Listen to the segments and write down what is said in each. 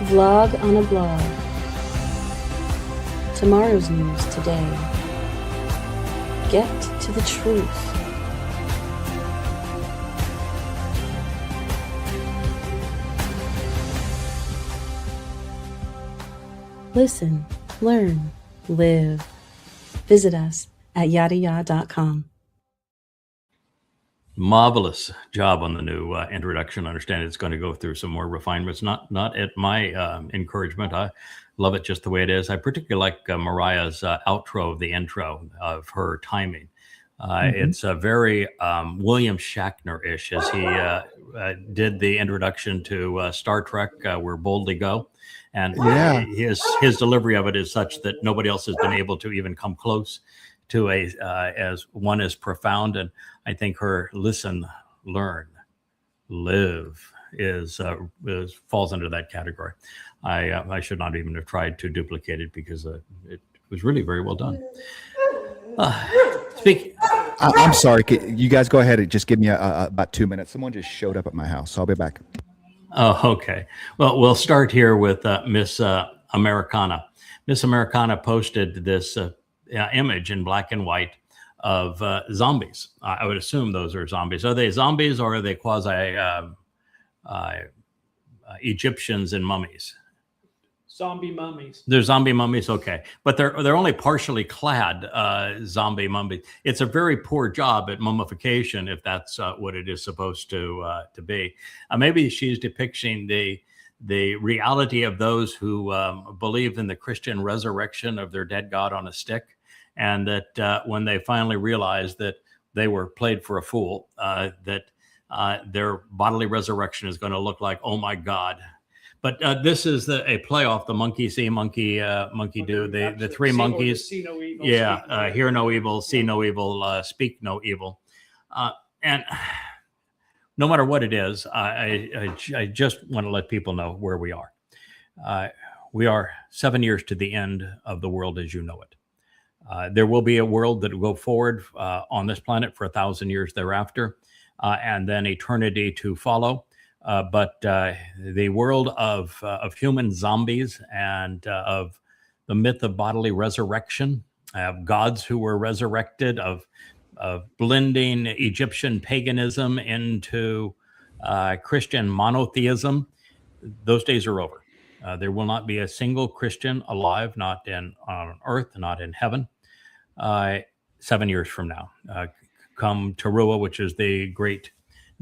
Vlog on a blog. Tomorrow's news today. Get to the truth. Listen, learn, live. Visit us at yadaya.com. Marvelous job on the new introduction. I understand it's going to go through some more refinements, not at my encouragement. I love it just the way it is. I particularly like Mariah's outro of the intro of her timing. It's a very William Shatner-ish as he did the introduction to Star Trek, Where Boldly Go. And his delivery of it is such that nobody else has been able to even come close to as one as profound. And I think her listen, learn, live is falls under that category. I should not even have tried to duplicate it because it was really very well done. I'm sorry. You guys go ahead and just give me about 2 minutes. Someone just showed up at my house, so I'll be back. Oh, okay. Well, we'll start here with Miss Americana. Miss Americana posted this image in black and white of zombies. I would assume those are zombies. Are they zombies or are they quasi Egyptians and mummies? Zombie mummies. They're zombie mummies, okay, but they're only partially clad zombie mummies. It's a very poor job at mummification if that's what it is supposed to be. Maybe she's depicting the reality of those who believe in the Christian resurrection of their dead God on a stick, and that when they finally realize that they were played for a fool, that their bodily resurrection is going to look like, oh my God. But this is a play off the monkey see, monkey do, the three monkeys. See no evil, hear no evil, see no evil, speak no evil. And no matter what it is, I just want to let people know where we are. We are 7 years to the end of the world as you know it. There will be a world that will go forward on this planet for 1,000 years thereafter, and then eternity to follow. But the world of human zombies and of the myth of bodily resurrection, of gods who were resurrected, of blending Egyptian paganism into Christian monotheism, those days are over. There will not be a single Christian alive, not on earth, not in heaven, 7 years from now. Come Teruah, which is the great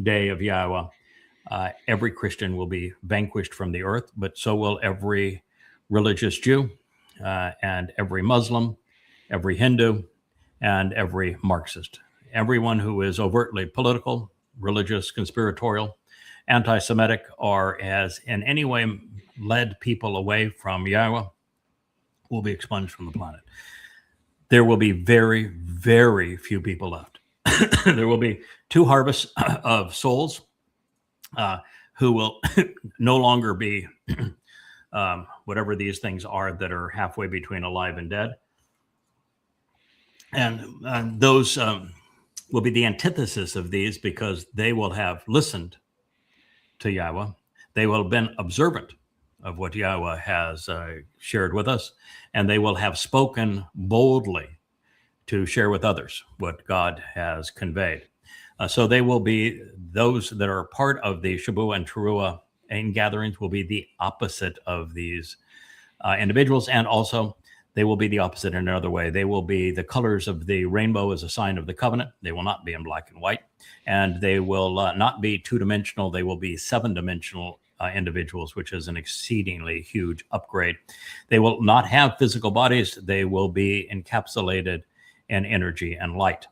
day of Yahweh. Every Christian will be vanquished from the earth, but so will every religious Jew and every Muslim, every Hindu, and every Marxist. Everyone who is overtly political, religious, conspiratorial, anti-Semitic, or has in any way led people away from Yahweh will be expunged from the planet. There will be very, very few people left. There will be 2 harvests of souls who will no longer be whatever these things are that are halfway between alive and dead. And those will be the antithesis of these because they will have listened to Yahweh. They will have been observant of what Yahweh has shared with us, and they will have spoken boldly to share with others what God has conveyed. So they will be those that are part of the Shabu and Teruah gatherings will be the opposite of these individuals. And also they will be the opposite in another way. They will be the colors of the rainbow as a sign of the covenant. They will not be in black and white, and they will not be 2-dimensional. They will be 7-dimensional individuals, which is an exceedingly huge upgrade. They will not have physical bodies. They will be encapsulated in energy and light.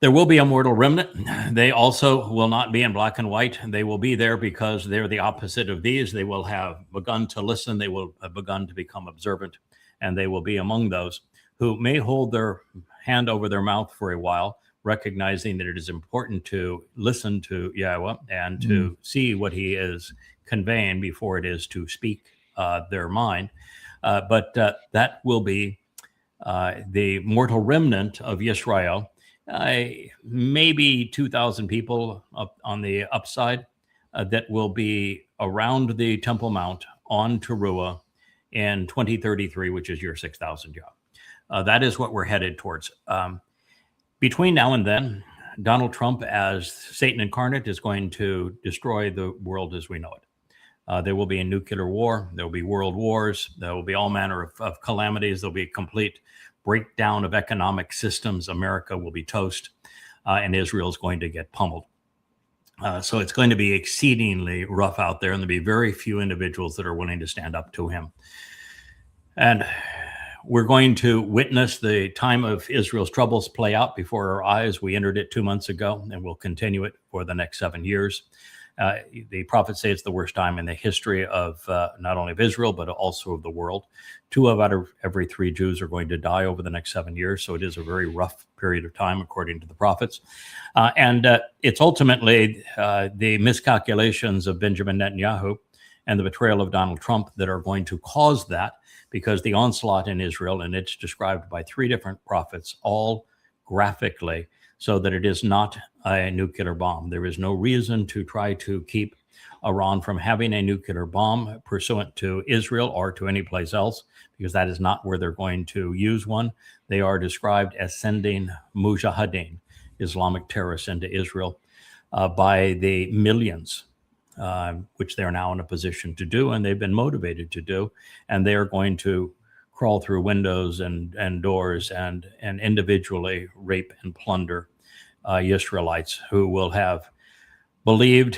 There will be a mortal remnant. They also will not be in black and white. They will be there because they're the opposite of these. They will have begun to listen. They will have begun to become observant, and they will be among those who may hold their hand over their mouth for a while, recognizing that it is important to listen to Yahweh and to see what he is conveying before it is to speak their mind. But that will be the mortal remnant of Yisrael. Maybe 2,000 people up on the upside that will be around the Temple Mount on Teruah in 2033, which is year 6000 Yah. That is what we're headed towards. Between now and then, Donald Trump, as Satan incarnate, is going to destroy the world as we know it. There will be a nuclear war. There will be world wars. There will be all manner of calamities. There'll be a complete breakdown of economic systems. America will be toast, and Israel is going to get pummeled. So it's going to be exceedingly rough out there, and there'll be very few individuals that are willing to stand up to him. And we're going to witness the time of Israel's troubles play out before our eyes. We entered it 2 months ago, and we'll continue it for the next 7 years. The prophets say it's the worst time in the history of not only of Israel, but also of the world. 2 out of every 3 Jews are going to die over the next 7 years. So it is a very rough period of time, according to the prophets. And it's ultimately the miscalculations of Benjamin Netanyahu and the betrayal of Donald Trump that are going to cause that, because the onslaught in Israel, and it's described by 3 different prophets, all graphically, so that it is not a nuclear bomb. There is no reason to try to keep Iran from having a nuclear bomb pursuant to Israel or to any place else, because that is not where they're going to use one. They are described as sending mujahideen, Islamic terrorists, into Israel by the millions, which they're now in a position to do, and they've been motivated to do, and they are going to crawl through windows and doors and individually rape and plunder Israelites who will have believed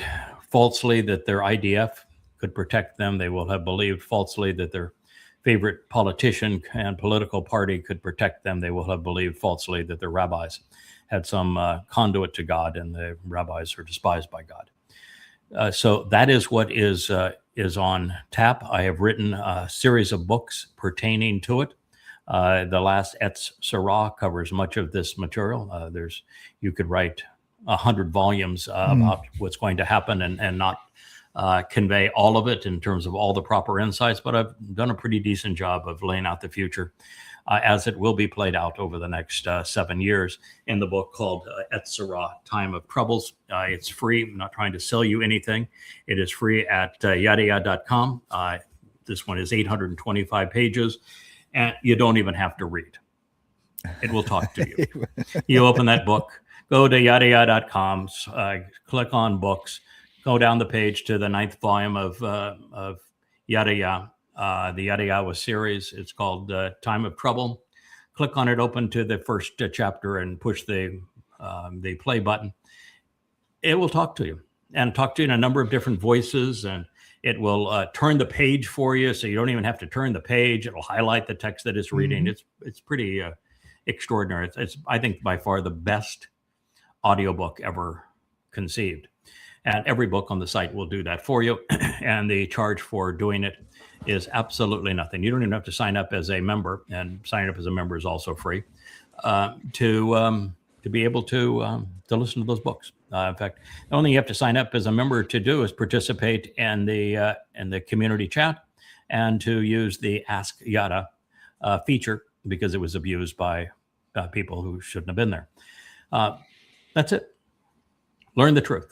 falsely that their IDF could protect them. They will have believed falsely that their favorite politician and political party could protect them. They will have believed falsely that their rabbis had some conduit to God, and the rabbis are despised by God. So that is what is on tap. I have written a series of books pertaining to it. The last Etz Sarah covers much of this material. You could write 100 volumes about what's going to happen and not convey all of it in terms of all the proper insights, but I've done a pretty decent job of laying out the future as it will be played out over the next 7 years in the book called Etz Sarah, Time of Troubles. It's free. I'm not trying to sell you anything. It is free at yadayah.com. This one is 825 pages, and you don't even have to read. It will talk to you. You open that book, go to yadayah.com, click on books, go down the page to the 9th volume of Yadayah, the Yadayah series. It's called Time of Trouble. Click on it, open to the first chapter, and push the play button. It will talk to you, and talk to you in a number of different voices, and it will turn the page for you, so you don't even have to turn the page. It'll highlight the text that it's reading. It's pretty extraordinary. It's I think by far the best audiobook ever conceived. And every book on the site will do that for you. And the charge for doing it is absolutely nothing. You don't even have to sign up as a member, and signing up as a member is also free to be able to listen to those books. In fact, the only thing you have to sign up as a member to do is participate in the community chat and to use the Ask Yada feature, because it was abused by people who shouldn't have been there. That's it. Learn the truth.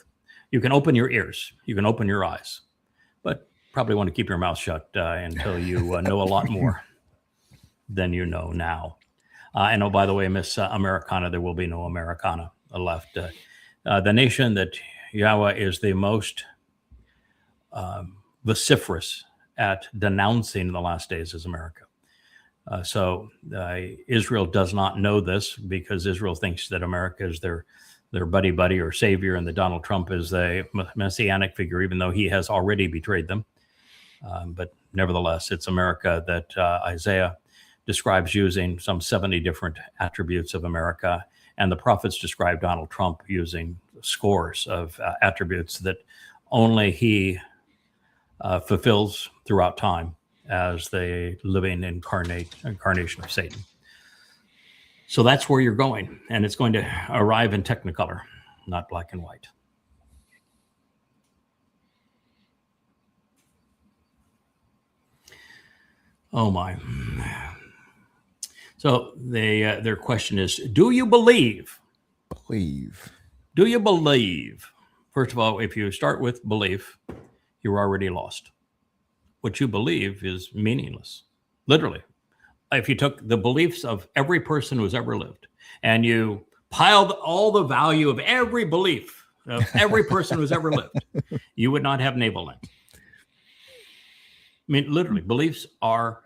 You can open your ears, you can open your eyes, but probably want to keep your mouth shut until you know a lot more than you know now. And oh, by the way, Miss Americana, there will be no Americana left. The nation that Yahweh is the most vociferous at denouncing in the last days is America. So Israel does not know this, because Israel thinks that America is their buddy or savior, and that Donald Trump is a messianic figure, even though he has already betrayed them. But nevertheless, it's America that Isaiah describes using some 70 different attributes of America, and the prophets describe Donald Trump using scores of attributes that only he fulfills throughout time as the living incarnation of Satan. So that's where you're going, and it's going to arrive in Technicolor, not black and white. Oh my. So their question is, do you believe? Believe. Do you believe? First of all, if you start with belief, you're already lost. What you believe is meaningless, literally. If you took the beliefs of every person who's ever lived and you piled all the value of every belief of every person who's ever lived, you would not have navel length. I mean, literally, beliefs are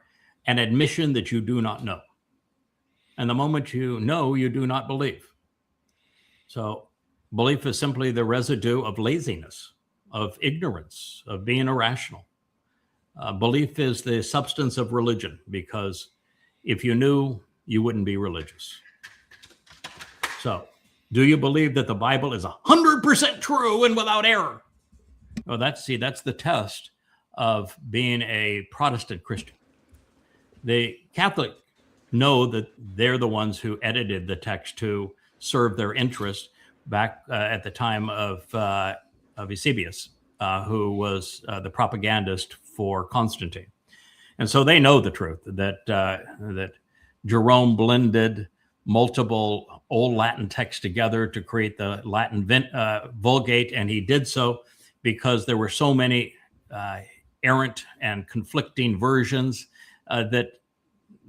an admission that you do not know. And the moment you know, you do not believe. So belief is simply the residue of laziness, of ignorance, of being irrational. Belief is the substance of religion, because if you knew, you wouldn't be religious. So, do you believe that the Bible is 100% true and without error? Well, that's the test of being a Protestant Christian. The Catholic know that they're the ones who edited the text to serve their interest back at the time of Eusebius, who was the propagandist for Constantine. And so they know the truth, that Jerome blended multiple Old Latin texts together to create the Latin Vulgate, and he did so because there were so many errant and conflicting versions that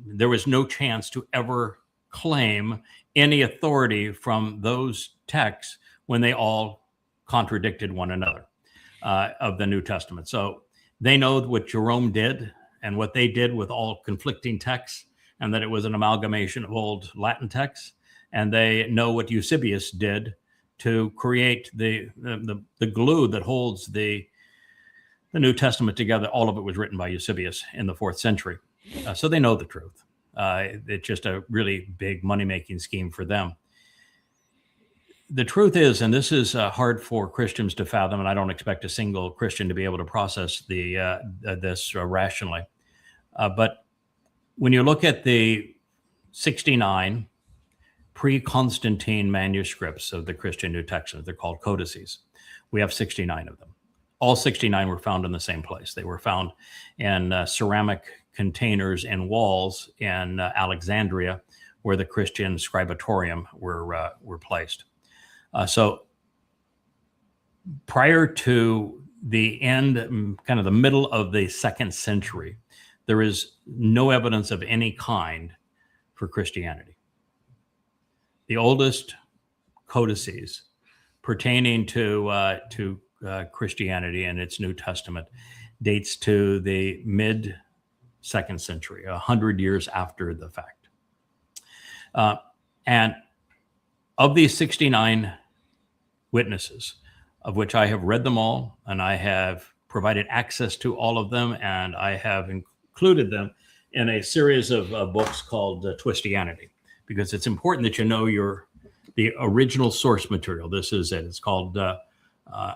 there was no chance to ever claim any authority from those texts when they all contradicted one another of the New Testament. So they know what Jerome did and what they did with all conflicting texts, and that it was an amalgamation of old Latin texts. And they know what Eusebius did to create the glue that holds the New Testament together. All of it was written by Eusebius in the 4th century. So they know the truth. It's just a really big money-making scheme for them. The truth is, and this is hard for Christians to fathom, and I don't expect a single Christian to be able to process this rationally. But when you look at the 69 pre-Constantine manuscripts of the Christian New Testament, they're called codices. We have 69 of them. All 69 were found in the same place. They were found in ceramic containers and walls in Alexandria, where the Christian scribatorium were placed. So prior to the end, kind of the middle of the 2nd century, there is no evidence of any kind for Christianity. The oldest codices pertaining to Christianity and its New Testament dates to the mid 2nd century, 100 years after the fact. And of these 69 witnesses, of which I have read them all, and I have provided access to all of them, and I have included them in a series of books called Twistianity, because it's important that you know the original source material. This is it. It's called Yada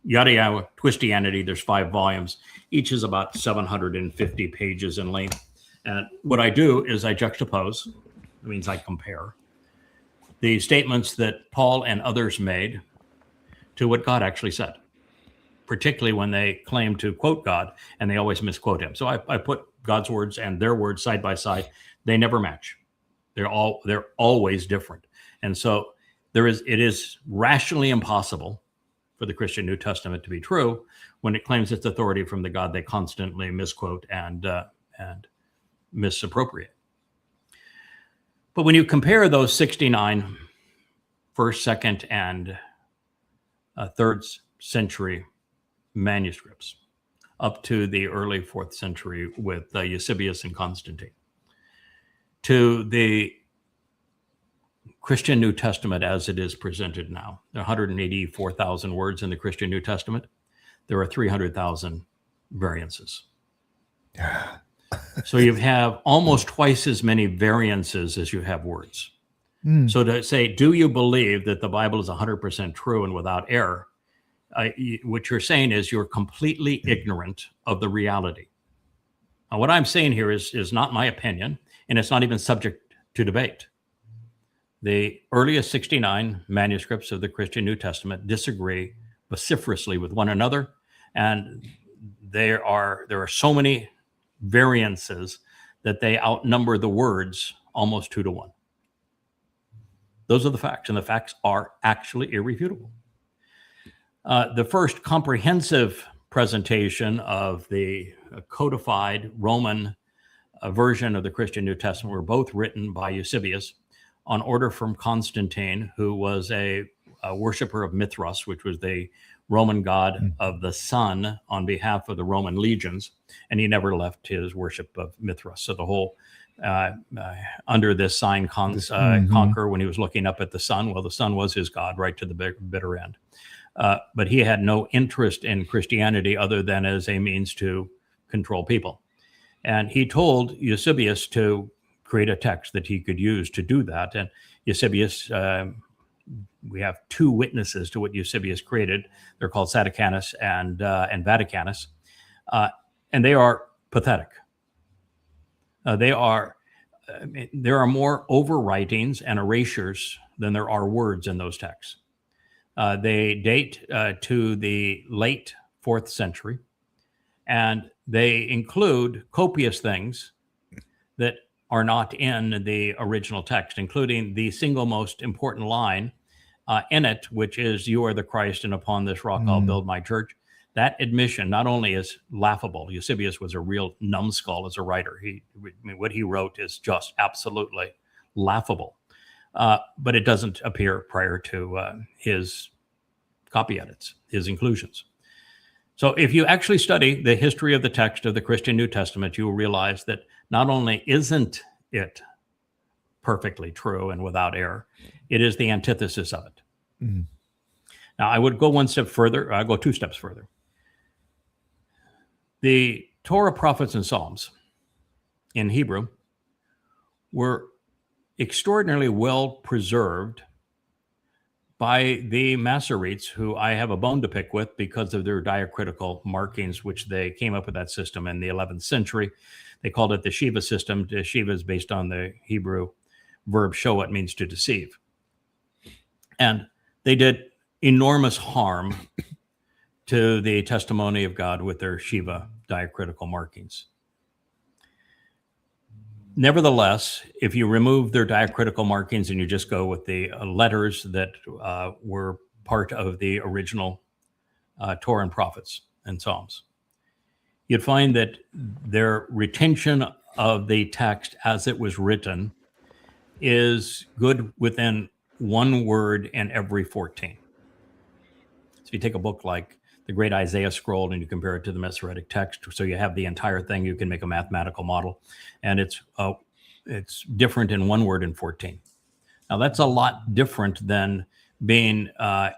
Yada Twistianity. There's 5 volumes. Each is about 750 pages in length. And what I do is I juxtapose, it means I compare, the statements that Paul and others made to what God actually said, particularly when they claim to quote God and they always misquote him. So I put God's words and their words side by side. They never match. They're always different. And so it is rationally impossible for the Christian New Testament to be true when it claims its authority from the God they constantly misquote and misappropriate. But when you compare those 69 first, second, and 3rd century manuscripts up to the early 4th century with Eusebius and Constantine, to the Christian New Testament as it is presented now, there are 184,000 words in the Christian New Testament. There are 300,000 variances. So you have almost twice as many variances as you have words. So to say, do you believe that the Bible is 100% true and without error? What you're saying is you're completely ignorant of the reality. Now, what I'm saying here is not my opinion, and it's not even subject to debate. The earliest 69 manuscripts of the Christian New Testament disagree vociferously with one another, and there are so many variances that they outnumber the words almost 2 to 1. Those are the facts, and the facts are actually irrefutable. The first comprehensive presentation of the codified Roman version of the Christian New Testament were both written by Eusebius on order from Constantine, who was a worshiper of Mithras, which was the Roman god of the sun on behalf of the Roman legions, and he never left his worship of Mithras. So the whole under this sign conquer, when he was looking up at the sun, well, the sun was his god right to the bitter end. But he had no interest in Christianity other than as a means to control people. And he told Eusebius to create a text that he could use to do that. And Eusebius, we have two witnesses to what Eusebius created. They're called Saticanus and Vaticanus. And they are pathetic. There are more overwritings and erasures than there are words in those texts. They date to the late 4th century, and they include copious things that are not in the original text, including the single most important line in it, which is, "You are the Christ, and upon this rock I'll build my church." That admission not only is laughable. Eusebius was a real numbskull as a writer. What he wrote is just absolutely laughable. But it doesn't appear prior to his copy edits, his inclusions. So if you actually study the history of the text of the Christian New Testament, you will realize that not only isn't it perfectly true and without error, it is the antithesis of it. Mm-hmm. Now, I would go one step further. I'll go two steps further. The Torah, prophets, and Psalms in Hebrew were extraordinarily well preserved by the Masoretes, who I have a bone to pick with because of their diacritical markings, which they came up with that system in the 11th century. They called it the Shiva system. The Shiva is based on the Hebrew verb show, it means to deceive. And they did enormous harm to the testimony of God with their Shiva diacritical markings. Nevertheless, if you remove their diacritical markings and you just go with the letters that were part of the original Torah and prophets and Psalms, you'd find that their retention of the text as it was written is good within one word in every 14. So if you take a book like the Great Isaiah Scroll and you compare it to the Masoretic text, so you have the entire thing, you can make a mathematical model, and it's different in one word in 14. Now that's a lot different than being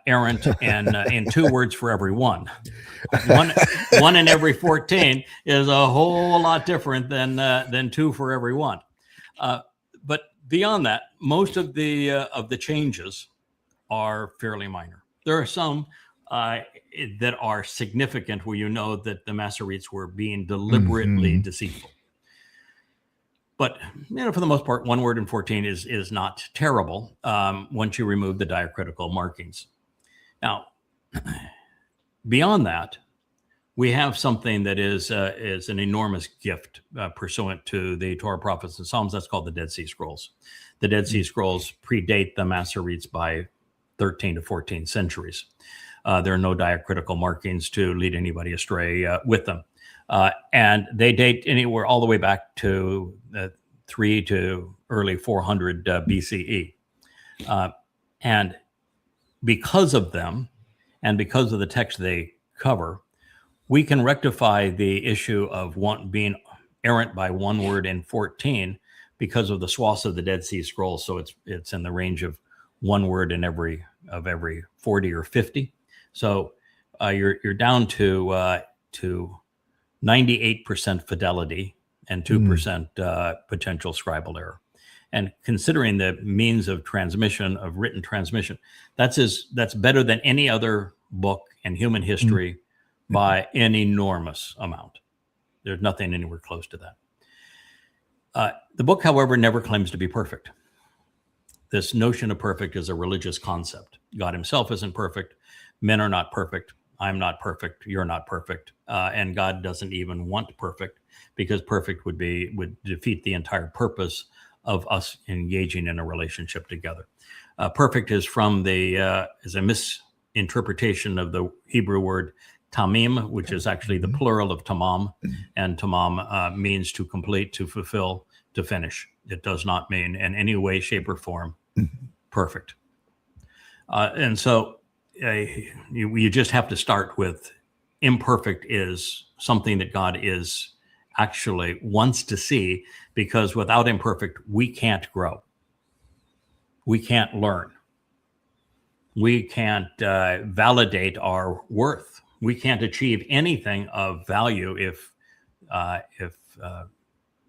errant and in two words for every one. One in every 14 is a whole lot different than two for every one. But beyond that, most of the changes are fairly minor. There are some that are significant where you know that the Masoretes were being deliberately deceitful. But for the most part, one word in 14 is not terrible once you remove the diacritical markings. Now, beyond that, we have something that is an enormous gift pursuant to the Torah, prophets, and Psalms. That's called the Dead Sea Scrolls. The Dead Sea Scrolls predate the Masoretes by 13 to 14 centuries. There are no diacritical markings to lead anybody astray with them. And they date anywhere all the way back to 3 to early 400 BCE. And because of them, and because of the text they cover, we can rectify the issue of being errant by one word in 14 because of the swaths of the Dead Sea Scrolls. So it's in the range of one word in every 40 or 50. So you're down to 98% fidelity and 2% potential scribal error. And considering the means of transmission, of written transmission, that's better than any other book in human history by an enormous amount. There's nothing anywhere close to that. The book, however, never claims to be perfect. This notion of perfect is a religious concept. God himself isn't perfect. Men are not perfect. I'm not perfect. You're not perfect. And God doesn't even want perfect, because perfect would defeat the entire purpose of us engaging in a relationship together. Perfect is is a interpretation of the Hebrew word tamim, which is actually the plural of tamam, and tamam means to complete, to fulfill, to finish. It does not mean in any way, shape, or form perfect. And so you just have to start with imperfect is something that God is actually wants to see, because without imperfect, we can't grow. We can't learn. We can't validate our worth. We can't achieve anything of value if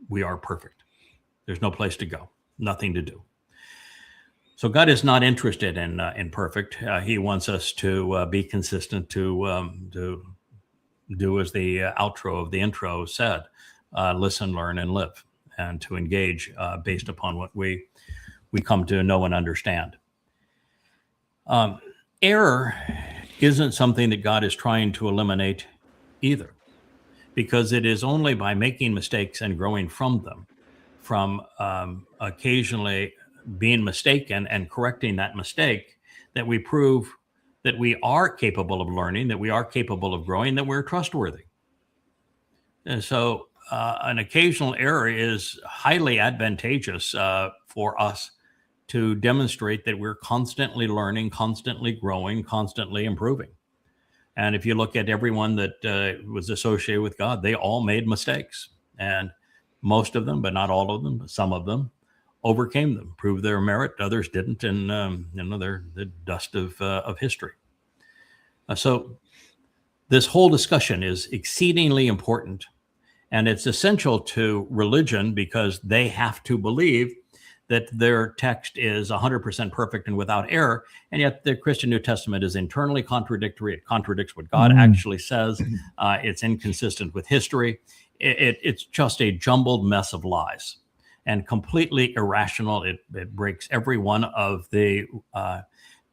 we are perfect. There's no place to go, nothing to do. So God is not interested in perfect. He wants us to be consistent, to do as the outro of the intro said, listen, learn, and live, and to engage based upon what we come to know and understand. Error isn't something that God is trying to eliminate either, because it is only by making mistakes and growing from them, from occasionally being mistaken and correcting that mistake, that we prove that we are capable of learning, that we are capable of growing, that we're trustworthy. And so an occasional error is highly advantageous for us to demonstrate that we're constantly learning, constantly growing, constantly improving. And if you look at everyone that was associated with God, they all made mistakes. And most of them, but not all of them, but some of them, overcame them, proved their merit. Others didn't, and they're the dust of history. So this whole discussion is exceedingly important, and it's essential to religion, because they have to believe that their text is 100% perfect and without error, and yet the Christian New Testament is internally contradictory. It contradicts what God actually says. It's inconsistent with history. It's just a jumbled mess of lies and completely irrational. It breaks every one of the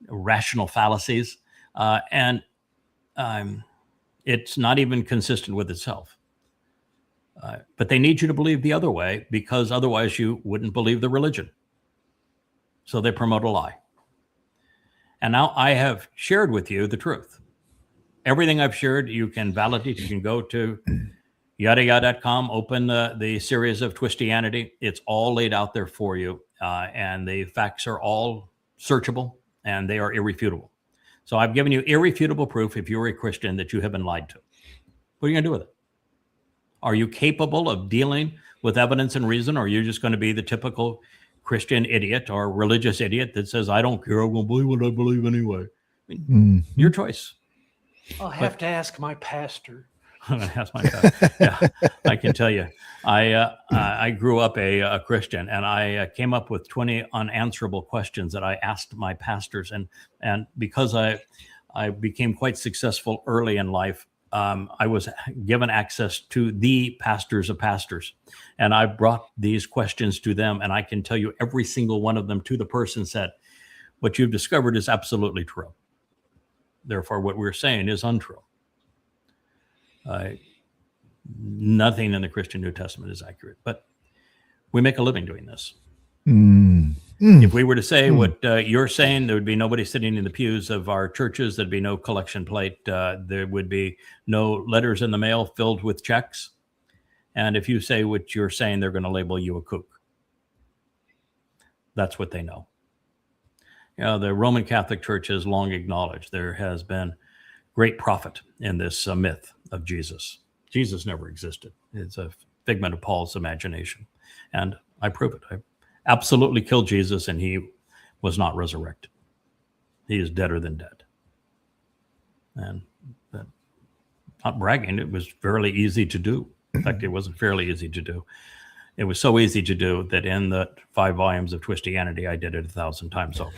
rational fallacies, and it's not even consistent with itself. But they need you to believe the other way, because otherwise you wouldn't believe the religion. So they promote a lie. And now I have shared with you the truth. Everything I've shared, you can validate. You can go to yada.com, open the series of Twistianity. It's all laid out there for you. And the facts are all searchable, and they are irrefutable. So I've given you irrefutable proof, if you're a Christian, that you have been lied to. What are you going to do with it? Are you capable of dealing with evidence and reason, or are you just going to be the typical Christian idiot or religious idiot that says, I don't care, I'm going to believe what I believe anyway? I mean, your choice. I'll have to ask my pastor. That's my pastor. Yeah, I can tell you. I grew up a Christian, and I came up with 20 unanswerable questions that I asked my pastors. And because I became quite successful early in life, I was given access to the pastors of pastors, and I brought these questions to them, and I can tell you every single one of them to the person said, what you've discovered is absolutely true. Therefore, what we're saying is untrue. Nothing in the Christian New Testament is accurate, but we make a living doing this. If we were to say what you're saying, there would be nobody sitting in the pews of our churches. There'd be no collection plate. There would be no letters in the mail filled with checks. And if you say what you're saying, they're going to label you a kook. That's what they know. You know, the Roman Catholic Church has long acknowledged there has been great profit in this myth of Jesus. Jesus never existed. It's a figment of Paul's imagination. And I prove it. I absolutely killed Jesus, and he was not resurrected. He is deader than dead. And not bragging, it was fairly easy to do. In fact, it wasn't fairly easy to do. It was so easy to do that in the 5 volumes of Twistianity, I did it 1,000 times over.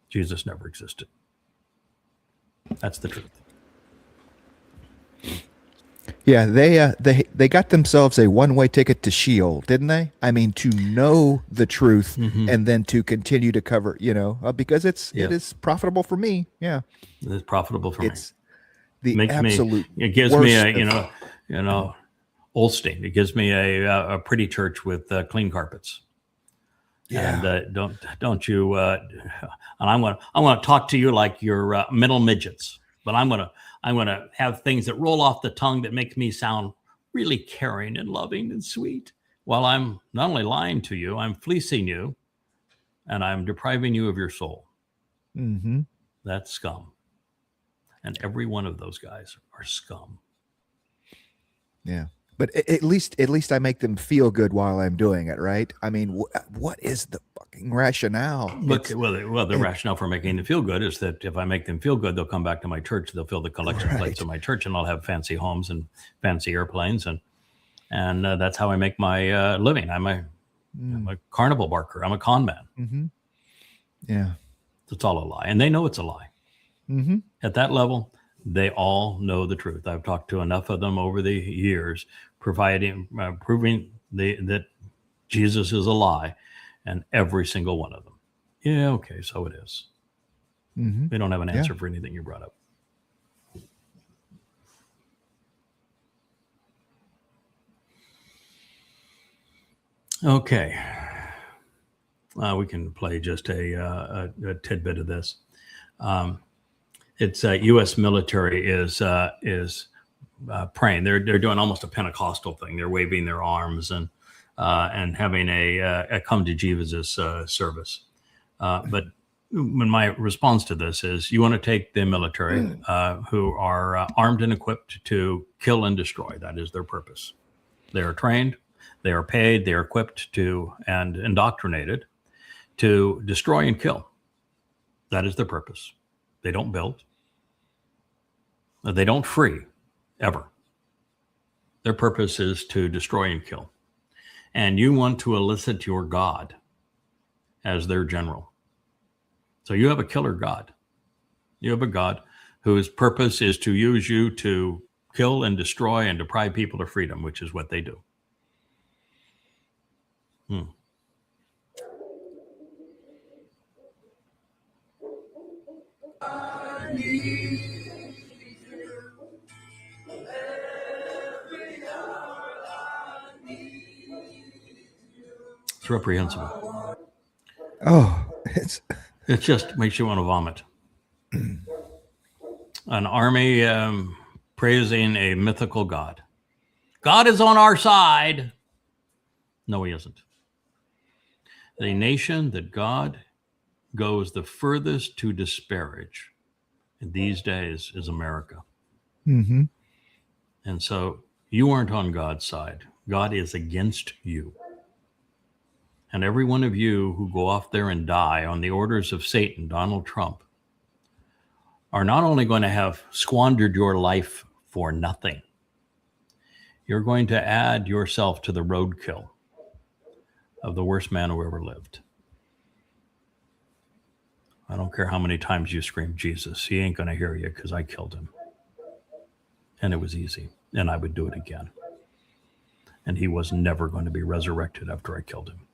Jesus never existed. That's the truth. Yeah, they got themselves a one-way ticket to Sheol, didn't they? I mean, to know the truth and then to continue to cover, because it is profitable for me. Yeah, it's profitable for me. It's the absolute. It gives me a Olstein. It gives me a pretty church with clean carpets. Yeah. And don't you? And I want to talk to you like you're middle midgets, but I'm gonna have things that roll off the tongue that make me sound really caring and loving and sweet. While I'm not only lying to you, I'm fleecing you, and I'm depriving you of your soul. Mm-hmm. That's scum, and every one of those guys are scum. Yeah. But at least I make them feel good while I'm doing it, right? I mean, what is the fucking rationale? Look, the rationale for making them feel good is that if I make them feel good, they'll come back to my church. They'll fill the collection plates of my church, and I'll have fancy homes and fancy airplanes, and that's how I make my living. I'm a carnival barker. I'm a con man. Mm-hmm. Yeah. It's all a lie, and they know it's a lie. Mm-hmm. At that level, they all know the truth. I've talked to enough of them over the years, proving that Jesus is a lie, and every single one of them. Yeah, okay, so it is. Mm-hmm. They don't have an answer for anything you brought up. Okay. We can play just a tidbit of this. It's U.S. military is praying. They're doing almost a Pentecostal thing. They're waving their arms and having a come to Jesus service. But when my response to this is, you want to take the military who are armed and equipped to kill and destroy. That is their purpose. They are trained, they are paid, they are equipped to and indoctrinated to destroy and kill. That is their purpose. They don't build. They don't free, ever. Their purpose is to destroy and kill. And you want to elicit your God as their general. So you have a killer God. You have a God whose purpose is to use you to kill and destroy and deprive people of freedom, which is what they do. It's reprehensible. Oh, It just makes you want to vomit. An army praising a mythical God. God is on our side. No, he isn't. The nation that God goes the furthest to disparage in these days is America. mm-hmm. And so you aren't on God's side. God is against you. And every one of you who go off there and die on the orders of Satan, Donald Trump, are not only going to have squandered your life for nothing, you're going to add yourself to the roadkill of the worst man who ever lived. I don't care how many times you scream Jesus. He ain't going to hear you because I killed him. And it was easy. And I would do it again. And he was never going to be resurrected after I killed him.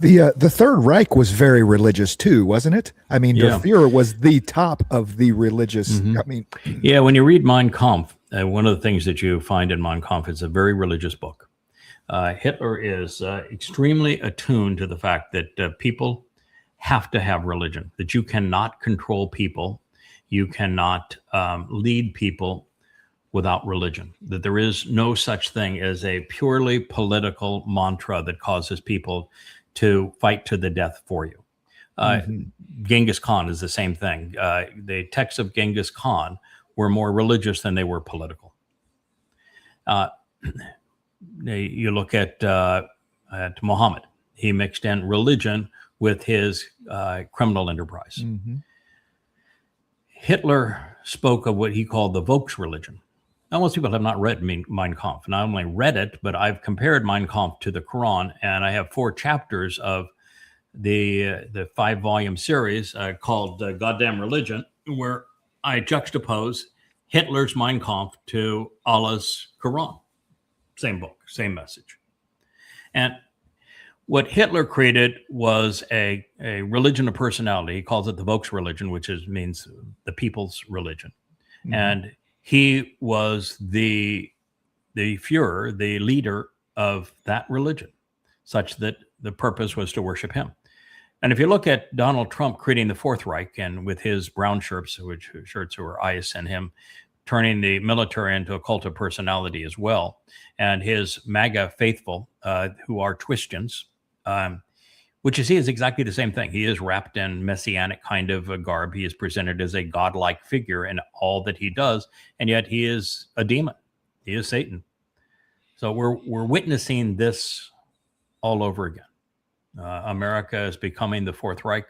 The Third Reich was very religious too, wasn't it? I mean, Der Fuhrer was the top of the religious. Mm-hmm. I mean, yeah, when you read Mein Kampf, one of the things that you find in Mein Kampf is a very religious book. Hitler is extremely attuned to the fact that people have to have religion, that you cannot control people, you cannot lead people without religion, that there is no such thing as a purely political mantra that causes people to fight to the death for you. Genghis Khan is the same thing. The texts of Genghis Khan were more religious than they were political. You look at Muhammad. He mixed in religion with his criminal enterprise. mm-hmm. Hitler spoke of what he called the Volksreligion. Now, most people have not read Mein Kampf. Not only read it, but I've compared Mein Kampf to the Quran, and I have 4 chapters of the 5-volume series called Goddamn Religion, where I juxtapose Hitler's Mein Kampf to Allah's Quran. Same book, same message. And what Hitler created was a religion of personality. He calls it the Volksreligion, which means the people's religion. Mm-hmm. And he was the Führer, the leader of that religion. such that the purpose was to worship him. And if you look at Donald Trump creating the Fourth Reich, and with his brown shirts, who are ICE, and him turning the military into a cult of personality as well, and his MAGA faithful, who are Christians, which you see is exactly the same thing. He is wrapped in messianic kind of a garb. He is presented as a godlike figure in all that he does, and yet he is a demon. He is Satan. So we're witnessing this all over again. America is becoming the Fourth Reich,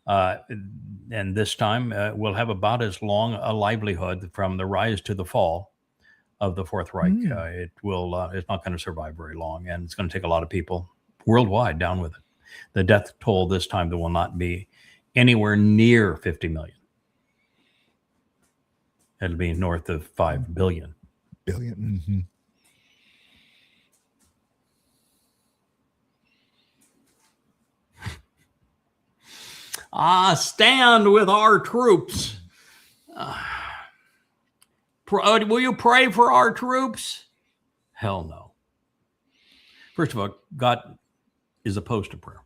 and this time we'll have about as long a livelihood from the rise to the fall of the Fourth Reich. It's not going to survive very long, and it's going to take a lot of people worldwide down with it. The death toll this time there will not be anywhere near 50 million. It'll be north of 5 billion. Mm-hmm. Stand with our troops. Will you pray for our troops? Hell no. First of all, God is opposed to prayer.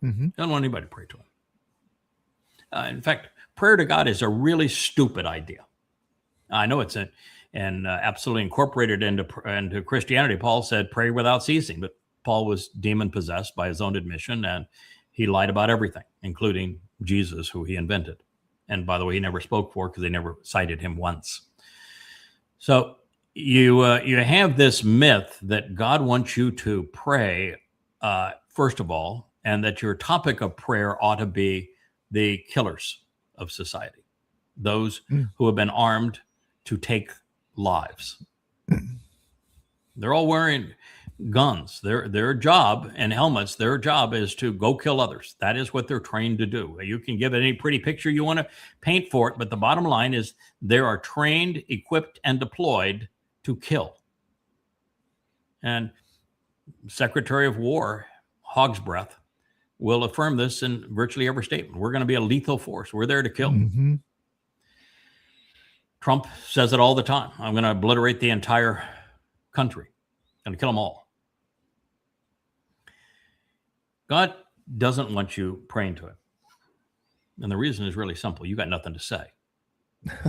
Mm-hmm. Doesn't want anybody to pray to him. In fact, prayer to God is a really stupid idea. I know it's absolutely incorporated into Christianity. Paul said, pray without ceasing. But Paul was demon-possessed by his own admission, and he lied about everything, including Jesus, who he invented. And by the way, he never spoke for because they never cited him once. So you have this myth that God wants you to pray, first of all, and that your topic of prayer ought to be the killers of society, those who have been armed to take lives. They're all wearing guns. Their job, and helmets, their job is to go kill others. That is what they're trained to do. You can give it any pretty picture you want to paint for it, but the bottom line is they are trained, equipped, and deployed to kill. And Secretary of War Hogsbreath will affirm this in virtually every statement. We're going to be a lethal force. We're there to kill. Mm-hmm. Trump says it all the time. I'm going to obliterate the entire country. I'm going to kill them all. God doesn't want you praying to him. And the reason is really simple. You got nothing to say.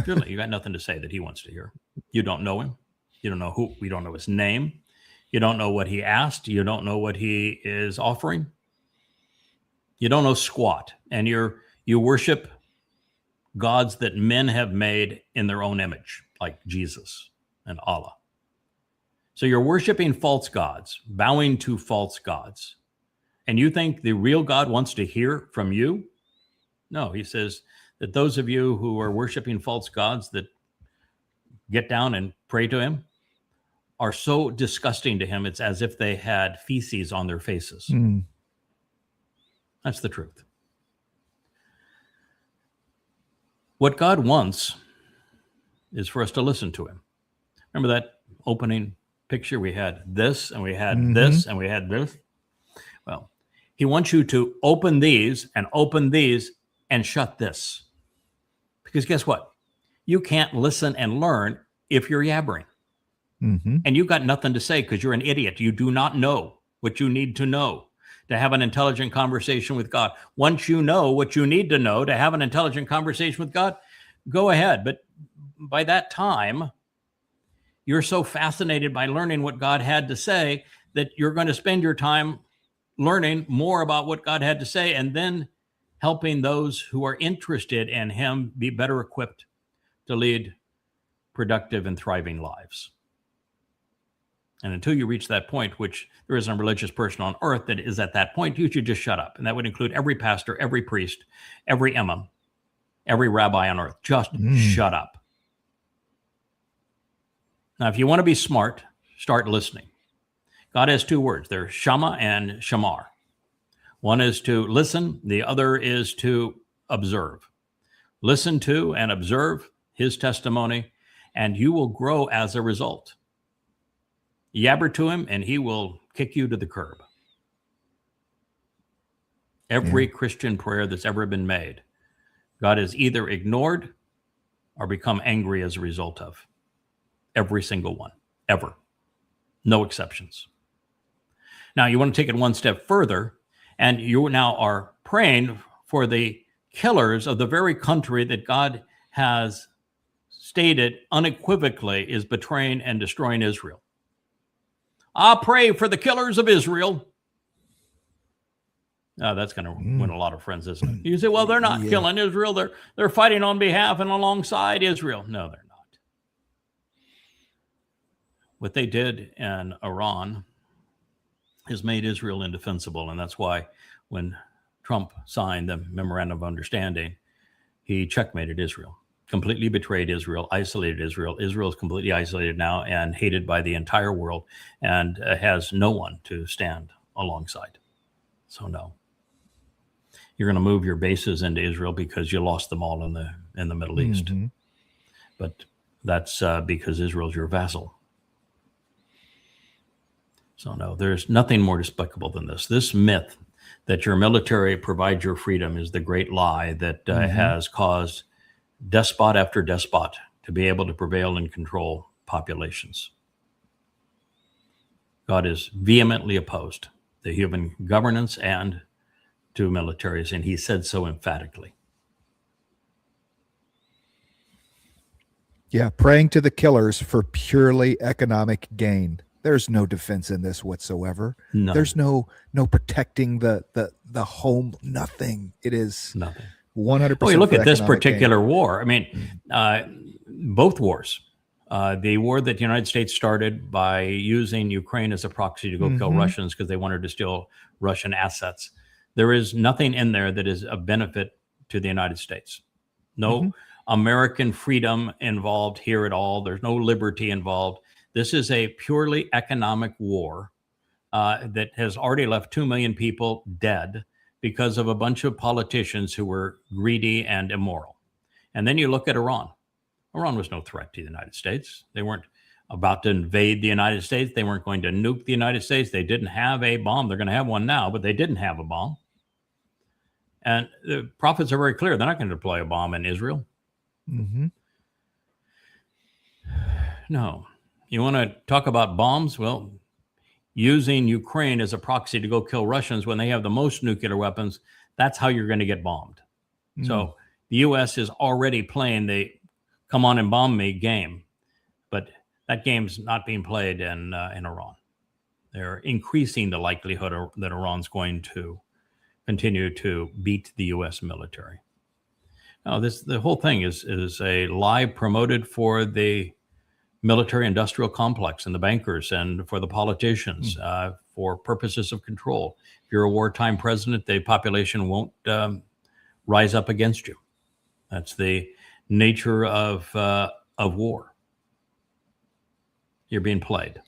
Really, you got nothing to say that he wants to hear. You don't know him. You don't know who. We don't know his name. You don't know what he asked. You don't know what he is offering. You don't know squat. And you worship gods that men have made in their own image, like Jesus and Allah. So you're worshiping false gods, bowing to false gods. And you think the real God wants to hear from you? No, he says that those of you who are worshiping false gods that get down and pray to him are so disgusting to him, it's as if they had feces on their faces. Mm. That's the truth. What God wants is for us to listen to him. Remember that opening picture? We had this, and we had this, and we had this. Well, he wants you to open these and shut this. Because guess what? You can't listen and learn if you're yabbering. Mm-hmm. And you've got nothing to say because you're an idiot. You do not know what you need to know to have an intelligent conversation with God. Once you know what you need to know to have an intelligent conversation with God, go ahead. But by that time, you're so fascinated by learning what God had to say that you're going to spend your time learning more about what God had to say and then helping those who are interested in him be better equipped to lead productive and thriving lives. And until you reach that point, which there isn't a religious person on earth that is at that point, you should just shut up. And that would include every pastor, every priest, every imam, every rabbi on earth. Just shut up. Now, if you want to be smart, start listening. God has two words. They're shama and shamar. One is to listen. The other is to observe. Listen to and observe his testimony, and you will grow as a result. Yabber to him, and he will kick you to the curb. Every Christian prayer that's ever been made, God has either ignored or become angry as a result of. Every single one, ever. No exceptions. Now, you want to take it one step further, and you now are praying for the killers of the very country that God has stated unequivocally is betraying and destroying Israel. I pray for the killers of Israel. That's going to win a lot of friends, isn't it? You say, well, they're not killing Israel. They're fighting on behalf and alongside Israel. No, they're not. What they did in Iran has made Israel indefensible. And that's why when Trump signed the memorandum of understanding, he checkmated Israel, completely betrayed Israel, isolated Israel. Israel is completely isolated now and hated by the entire world and has no one to stand alongside. So no. You're going to move your bases into Israel because you lost them all in the Middle East. But that's because Israel's your vassal. So no, there's nothing more despicable than this. This myth that your military provides your freedom is the great lie that has caused despot after despot to be able to prevail and control populations. God is vehemently opposed to human governance and to militaries, and he said so emphatically. Yeah, praying to the killers for purely economic gain. There's no defense in this whatsoever. None. There's no protecting the home. Nothing. It is Nothing. 100%. Well, you look at this economic particular gain. war. I mean, both wars. The war that the United States started by using Ukraine as a proxy to go kill Russians because they wanted to steal Russian assets. There is nothing in there that is a benefit to the United States. No American freedom involved here at all. There's no liberty involved. This is a purely economic war that has already left 2 million people dead because of a bunch of politicians who were greedy and immoral. And then you look at Iran. Iran was no threat to the United States. They weren't about to invade the United States. They weren't going to nuke the United States. They didn't have a bomb. They're going to have one now, but they didn't have a bomb. And the prophets are very clear. They're not going to deploy a bomb in Israel. No. You want to talk about bombs? Well, using Ukraine as a proxy to go kill Russians when they have the most nuclear weapons, that's how you're going to get bombed. So the U.S. is already playing the come on and bomb me game, but that game's not being played in Iran. They're increasing the likelihood that Iran's going to continue to beat the U.S. military. Now, the whole thing is a lie promoted for the military-industrial complex and the bankers and for the politicians for purposes of control. If you're a wartime president, the population won't rise up against you. That's the nature of war. You're being played,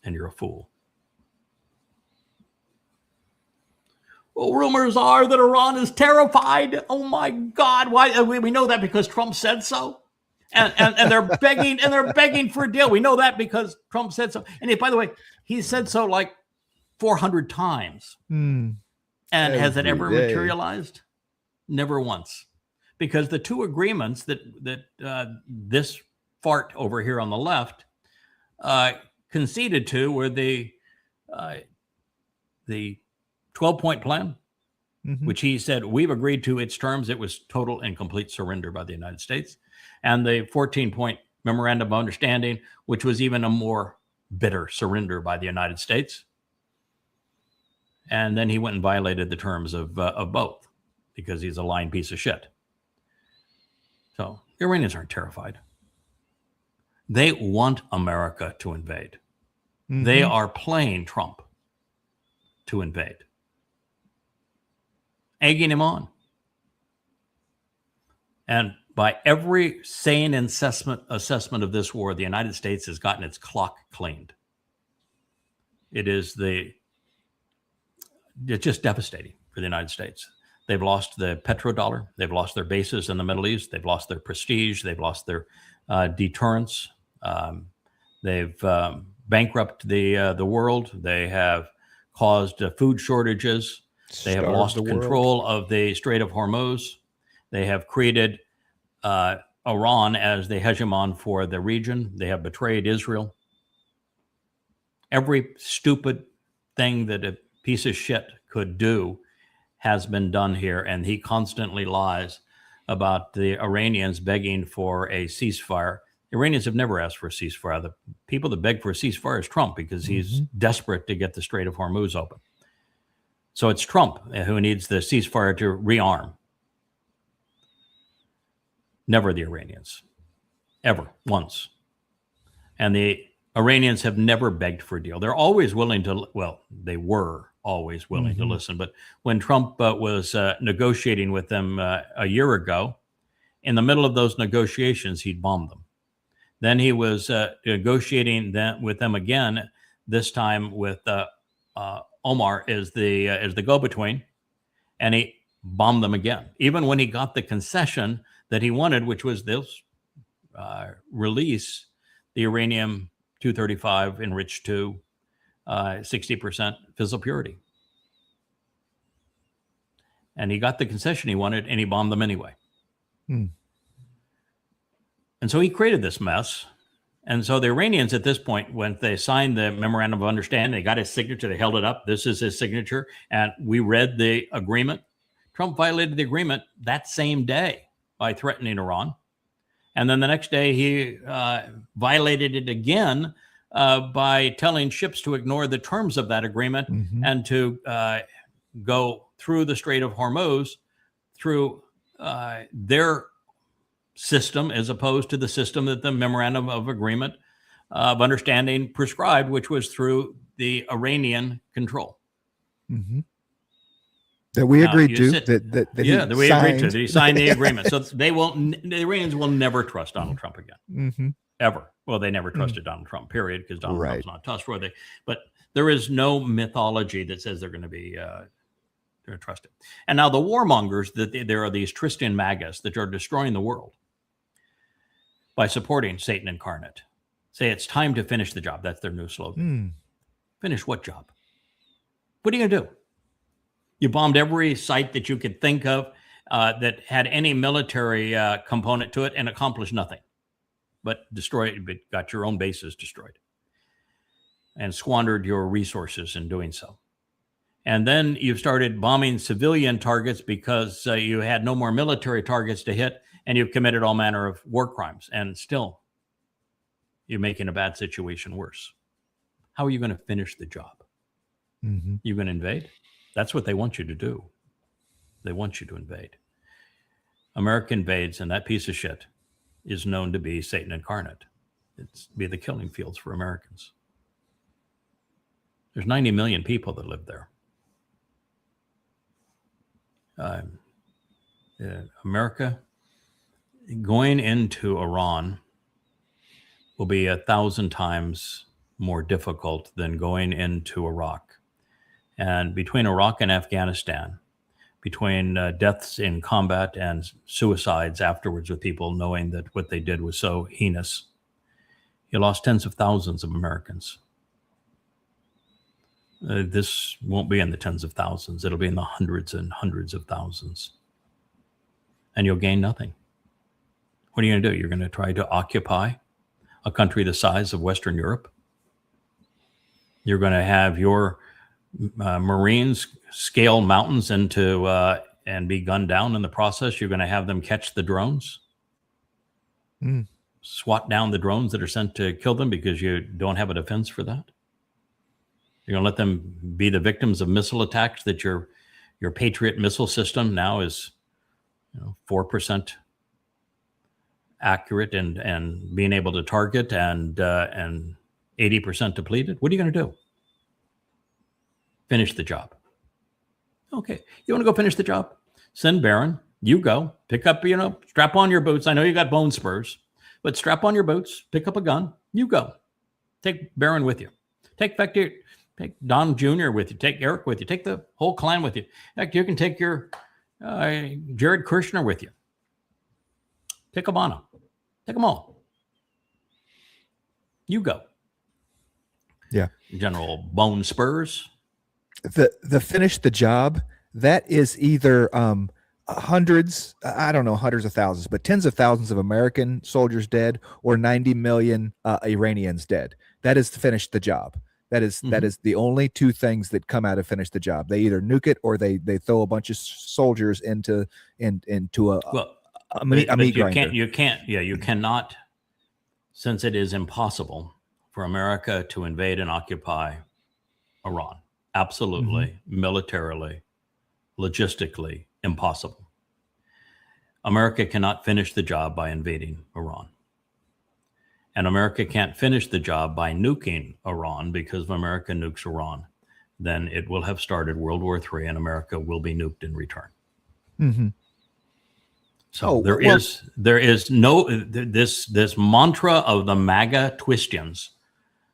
and you're a fool. Well, rumors are that Iran is terrified. Oh my God! Why? We know that because Trump said so, and they're begging for a deal. We know that because Trump said so. And by the way, he said so like 400 times. And has it ever materialized? Never once. Because the two agreements that this fart over here on the left conceded to were the 12-point plan, which he said we've agreed to its terms. It was total and complete surrender by the United States. And the 14-point memorandum of understanding, which was even a more bitter surrender by the United States. And then he went and violated the terms of both because he's a lying piece of shit. So the Iranians aren't terrified. They want America to invade. They are playing Trump to invade, egging him on. And by every sane assessment of this war, the United States has gotten its clock cleaned. It's just devastating for the United States. They've lost the petrodollar. They've lost their bases in the Middle East. They've lost their prestige. They've lost their deterrence. They've bankrupted the world. They have caused food shortages. They have lost control of the Strait of Hormuz. They have created Iran as the hegemon for the region. They have betrayed Israel. Every stupid thing that a piece of shit could do has been done here, and he constantly lies about the Iranians begging for a ceasefire. The Iranians have never asked for a ceasefire. The people that beg for a ceasefire is Trump, because he's desperate to get the Strait of Hormuz open. So it's Trump who needs the ceasefire to rearm. Never the Iranians, ever, once. And the Iranians have never begged for a deal. They're always willing to, well, they were always willing to listen. But when Trump was negotiating with them a year ago, in the middle of those negotiations, he'd bombed them. Then he was negotiating with them again, this time with Omar as the go-between, and he bombed them again. Even when he got the concession that he wanted, which was this release the uranium-235 enriched to 60% fissile purity. And he got the concession he wanted, and he bombed them anyway. And so he created this mess. And so the Iranians at this point, when they signed the memorandum of understanding, they got his signature, they held it up. This is his signature. And we read the agreement. Trump violated the agreement that same day by threatening Iran. And then the next day, he violated it again by telling ships to ignore the terms of that agreement and to go through the Strait of Hormuz through their system, as opposed to the system that the memorandum of agreement of understanding prescribed, which was through the Iranian control. That we Now, agreed you to. said- That Yeah, he that we agreed to. signed. That he signed the agreement. So the Iranians will never trust Donald Trump again, ever. Well, they never trusted Donald Trump, period, because Donald Trump's not trustworthy. But there is no mythology that says they're going to be trusted. And now the warmongers, there are these Tristan Magus that are destroying the world by supporting Satan incarnate. Say it's time to finish the job. That's their new slogan. Finish what job? What are you going to do? You bombed every site that you could think of that had any military component to it and accomplished nothing, but got your own bases destroyed and squandered your resources in doing so. And then you started bombing civilian targets because you had no more military targets to hit, and you've committed all manner of war crimes. And still, you're making a bad situation worse. How are you going to finish the job? You going to invade? That's what they want you to do. They want you to invade. America invades, and that piece of shit is known to be Satan incarnate. It's be the killing fields for Americans. There's 90 million people that live there. America going into Iran will be 1,000 times more difficult than going into Iraq. And between Iraq and Afghanistan, between deaths in combat and suicides afterwards with people knowing that what they did was so heinous, you lost tens of thousands of Americans. This won't be in the tens of thousands. It'll be in the hundreds and hundreds of thousands. And you'll gain nothing. What are you going to do? You're going to try to occupy a country the size of Western Europe? You're going to have your Marines scale mountains into and be gunned down in the process. You're going to have them catch the drones, swat down the drones that are sent to kill them because you don't have a defense for that. You're going to let them be the victims of missile attacks that your Patriot missile system now is 4% accurate and being able to target and 80% depleted. What are you going to do? Finish the job. Okay. You want to go finish the job? Send Barron. You go. Pick up, strap on your boots. I know you got bone spurs, but strap on your boots. Pick up a gun. You go. Take Barron with you. Take Don Jr. with you. Take Eric with you. Take the whole clan with you. Heck, you can take your Jared Kushner with you. Take Obama. Take them all. You go. Yeah. General Bone Spurs. The finish the job, that is either hundreds, I don't know, hundreds of thousands, but tens of thousands of American soldiers dead or 90 million Iranians dead. That is to finish the job. That is the only two things that come out of finish the job. They either nuke it or they throw a bunch of soldiers into a meat grinder. You cannot, since it is impossible for America to invade and occupy Iran. Absolutely, militarily, logistically impossible. America cannot finish the job by invading Iran. And America can't finish the job by nuking Iran, because if America nukes Iran, then it will have started World War III and America will be nuked in return. So there is no, this mantra of the MAGA Twistians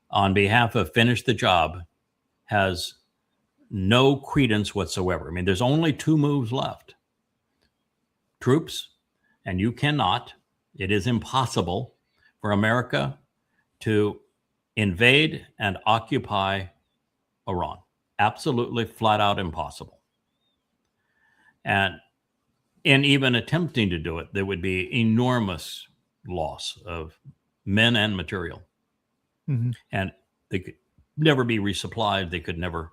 on behalf of finish the job has no credence whatsoever. I mean, there's only two moves left. Troops, and you cannot, it is impossible for America to invade and occupy Iran. Absolutely flat out impossible. And in even attempting to do it, there would be enormous loss of men and material. And they could never be resupplied. They could never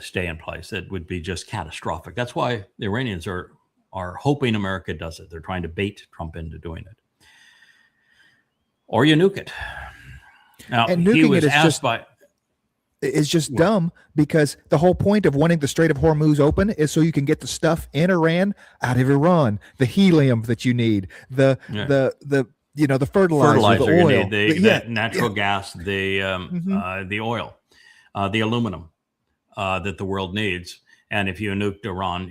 stay in place. It would be just catastrophic. That's why the Iranians are hoping America does it. They're trying to bait Trump into doing it. Or you nuke it. Now, and nuking it is just dumb, because the whole point of wanting the Strait of Hormuz open is so you can get the stuff in Iran out of Iran, the helium that you need, the fertilizer, the oil, you need, the natural gas, the oil, the aluminum that the world needs. And if you nuked Iran,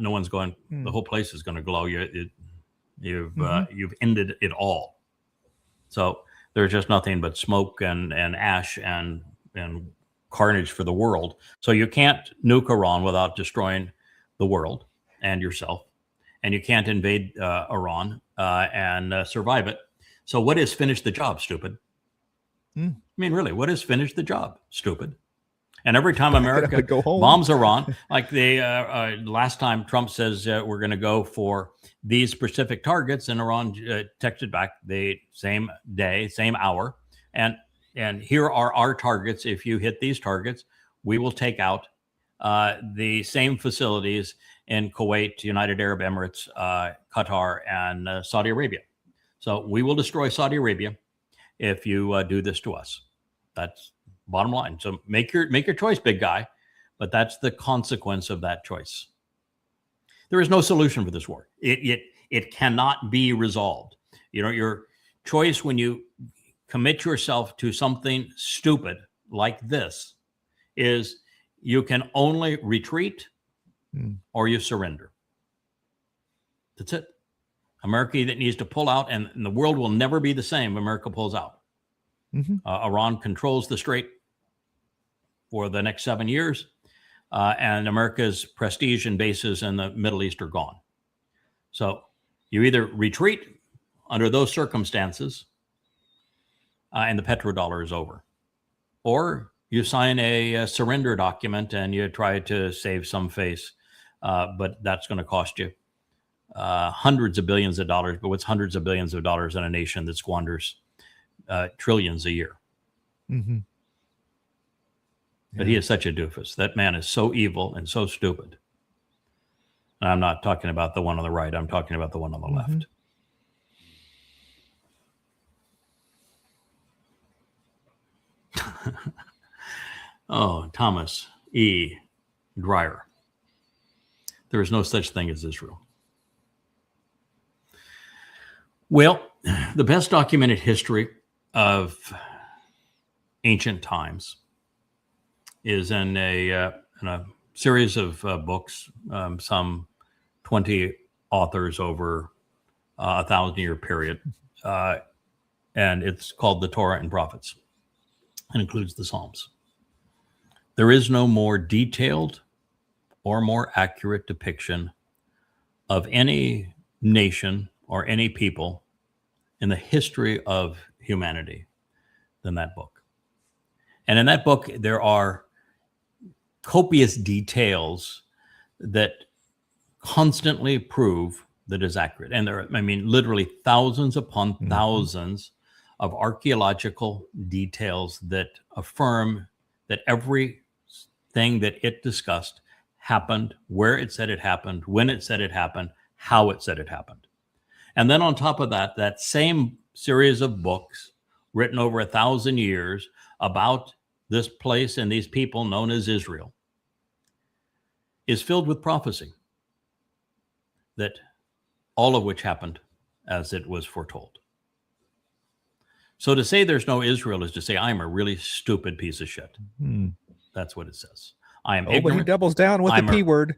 no one's going, the whole place is going to glow. You've ended it all. So there's just nothing but smoke and ash and carnage for the world. So you can't nuke Iran without destroying the world and yourself. And you can't invade Iran and survive it. So what is finish the job, stupid? I mean, really, what is finish the job, stupid? And every time America bombs Iran, like the last time Trump says we're going to go for these specific targets, and Iran texted back the same day, same hour, and here are our targets. If you hit these targets, we will take out the same facilities in Kuwait, United Arab Emirates, Qatar, and Saudi Arabia. So we will destroy Saudi Arabia if you do this to us. That's bottom line. So make your choice, big guy, but that's the consequence of that choice. There is no solution for this war. It cannot be resolved. Your choice when you commit yourself to something stupid like this is you can only retreat or you surrender. That's it. America that needs to pull out, and the world will never be the same if America pulls out. Iran controls the strait for the next 7 years, and America's prestige and bases in the Middle East are gone. So you either retreat under those circumstances, and the petrodollar is over, or you sign a surrender document and you try to save some face, but that's going to cost you hundreds of billions of dollars. But what's hundreds of billions of dollars in a nation that squanders trillions a year? But he is such a doofus. That man is so evil and so stupid. And I'm not talking about the one on the right. I'm talking about the one on the left. Oh, Thomas E. Dreyer. There is no such thing as Israel. Well, the best documented history of ancient times is in a series of books, some 20 authors over a 1,000-year period. And it's called the Torah and Prophets, and includes the Psalms. There is no more detailed or more accurate depiction of any nation or any people in the history of humanity than that book. And in that book, there are copious details that constantly prove that is accurate. And there are, literally thousands upon thousands of archaeological details that affirm that everything that it discussed happened, where it said it happened, when it said it happened, how it said it happened. And then on top of that, that same series of books written over 1,000 years about this place and these people known as Israel is filled with prophecy, that all of which happened as it was foretold. So to say there's no Israel is to say I'm a really stupid piece of shit. That's what it says. I am But he ignorant. doubles down with the P word.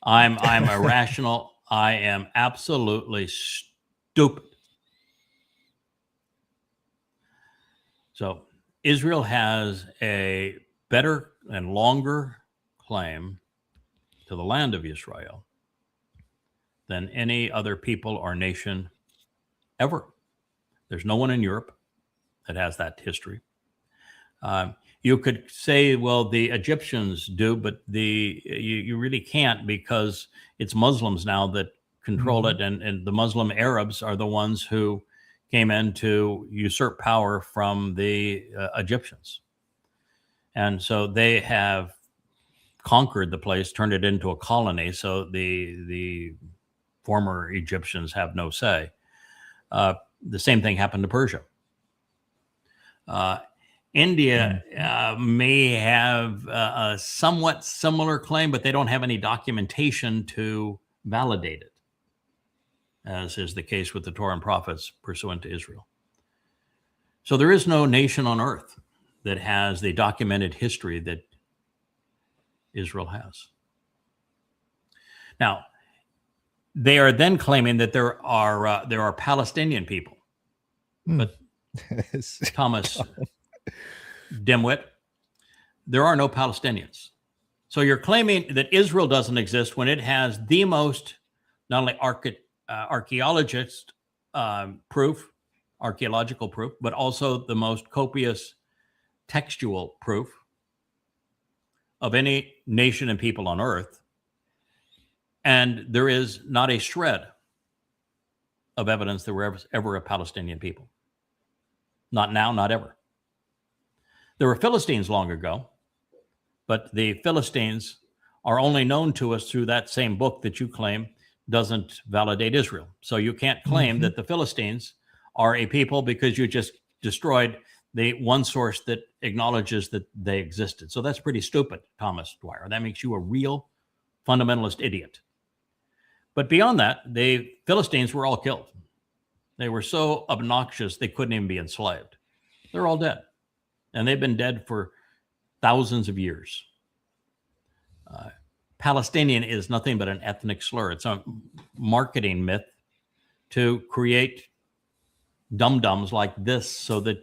I'm irrational. I am absolutely stupid. So Israel has a better and longer claim to the land of Israel than any other people or nation ever. There's no one in Europe that has that history. You could say, well, the Egyptians do, but you really can't, because it's Muslims now that control it, and the Muslim Arabs are the ones who came in to usurp power from the Egyptians. And so they have conquered the place, turned it into a colony, so the former Egyptians have no say. The same thing happened to Persia. India may have a somewhat similar claim, but they don't have any documentation to validate it, as is the case with the Torah and prophets pursuant to Israel. So there is no nation on earth that has the documented history that Israel has. Now, they are then claiming that there are Palestinian people, but Thomas Dimwit, there are no Palestinians. So you're claiming that Israel doesn't exist when it has the most, not only archaeologist archaeological proof, but also the most copious textual proof of any nation and people on earth. And there is not a shred of evidence there were ever a Palestinian people. Not now, not ever. There were Philistines long ago, but the Philistines are only known to us through that same book that you claim doesn't validate Israel. So you can't claim that the Philistines are a people because you just destroyed the one source that acknowledges that they existed. So that's pretty stupid, Thomas Dwyer. That makes you a real fundamentalist idiot. But beyond that, the Philistines were all killed. They were so obnoxious they couldn't even be enslaved. They're all dead. And they've been dead for thousands of years. Palestinian is nothing but an ethnic slur. It's a marketing myth to create dum-dums like this so that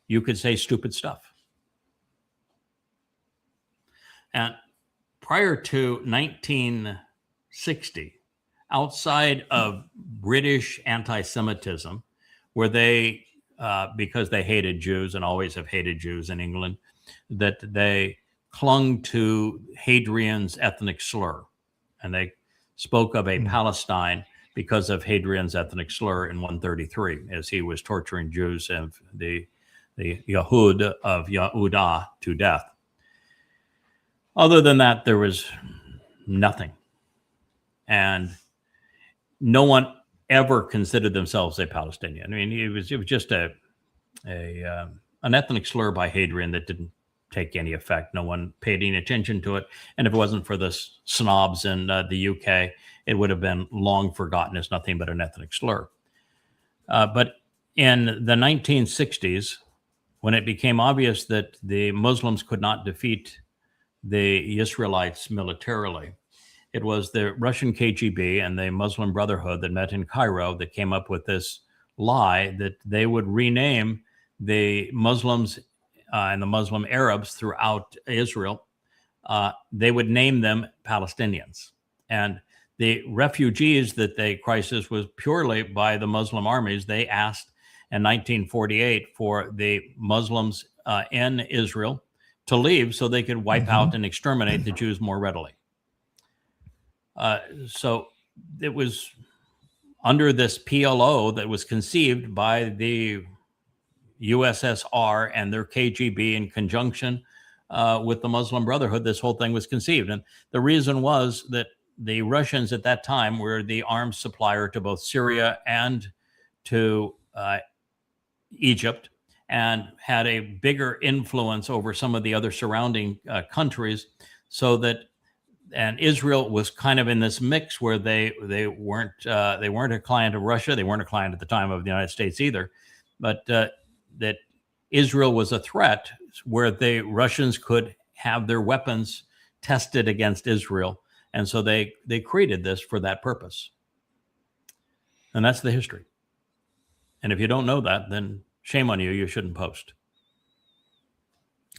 you could say stupid stuff. And prior to 1960, outside of British anti-Semitism, where they, because they hated Jews and always have hated Jews in England, that they clung to Hadrian's ethnic slur. And they spoke of a Palestine because of Hadrian's ethnic slur in 133, as he was torturing Jews of the Yahud of Yahudah to death. Other than that, there was nothing. And no one ever considered themselves a Palestinian. I mean, it was just an ethnic slur by Hadrian that didn't take any effect. No one paid any attention to it. And if it wasn't for the snobs in the UK, it would have been long forgotten as nothing but an ethnic slur. But in the 1960s, when it became obvious that the Muslims could not defeat the Israelites militarily, it was the Russian KGB and the Muslim Brotherhood that met in Cairo that came up with this lie that they would rename the Muslims and the Muslim Arabs throughout Israel. They would name them Palestinians. And the refugees that the crisis was purely by the Muslim armies. They asked in 1948 for the Muslims in Israel to leave so they could wipe out and exterminate the Jews more readily. So it was under this PLO that was conceived by the USSR and their KGB in conjunction with the Muslim Brotherhood, this whole thing was conceived. And the reason was that the Russians at that time were the arms supplier to both Syria and to Egypt, and had a bigger influence over some of the other surrounding countries, so that, and Israel was kind of in this mix where they weren't a client of Russia, they weren't a client at the time of the United States either, but that Israel was a threat where the Russians could have their weapons tested against Israel, and so they created this for that purpose, and that's the history. And if you don't know that, then shame on you. You shouldn't post.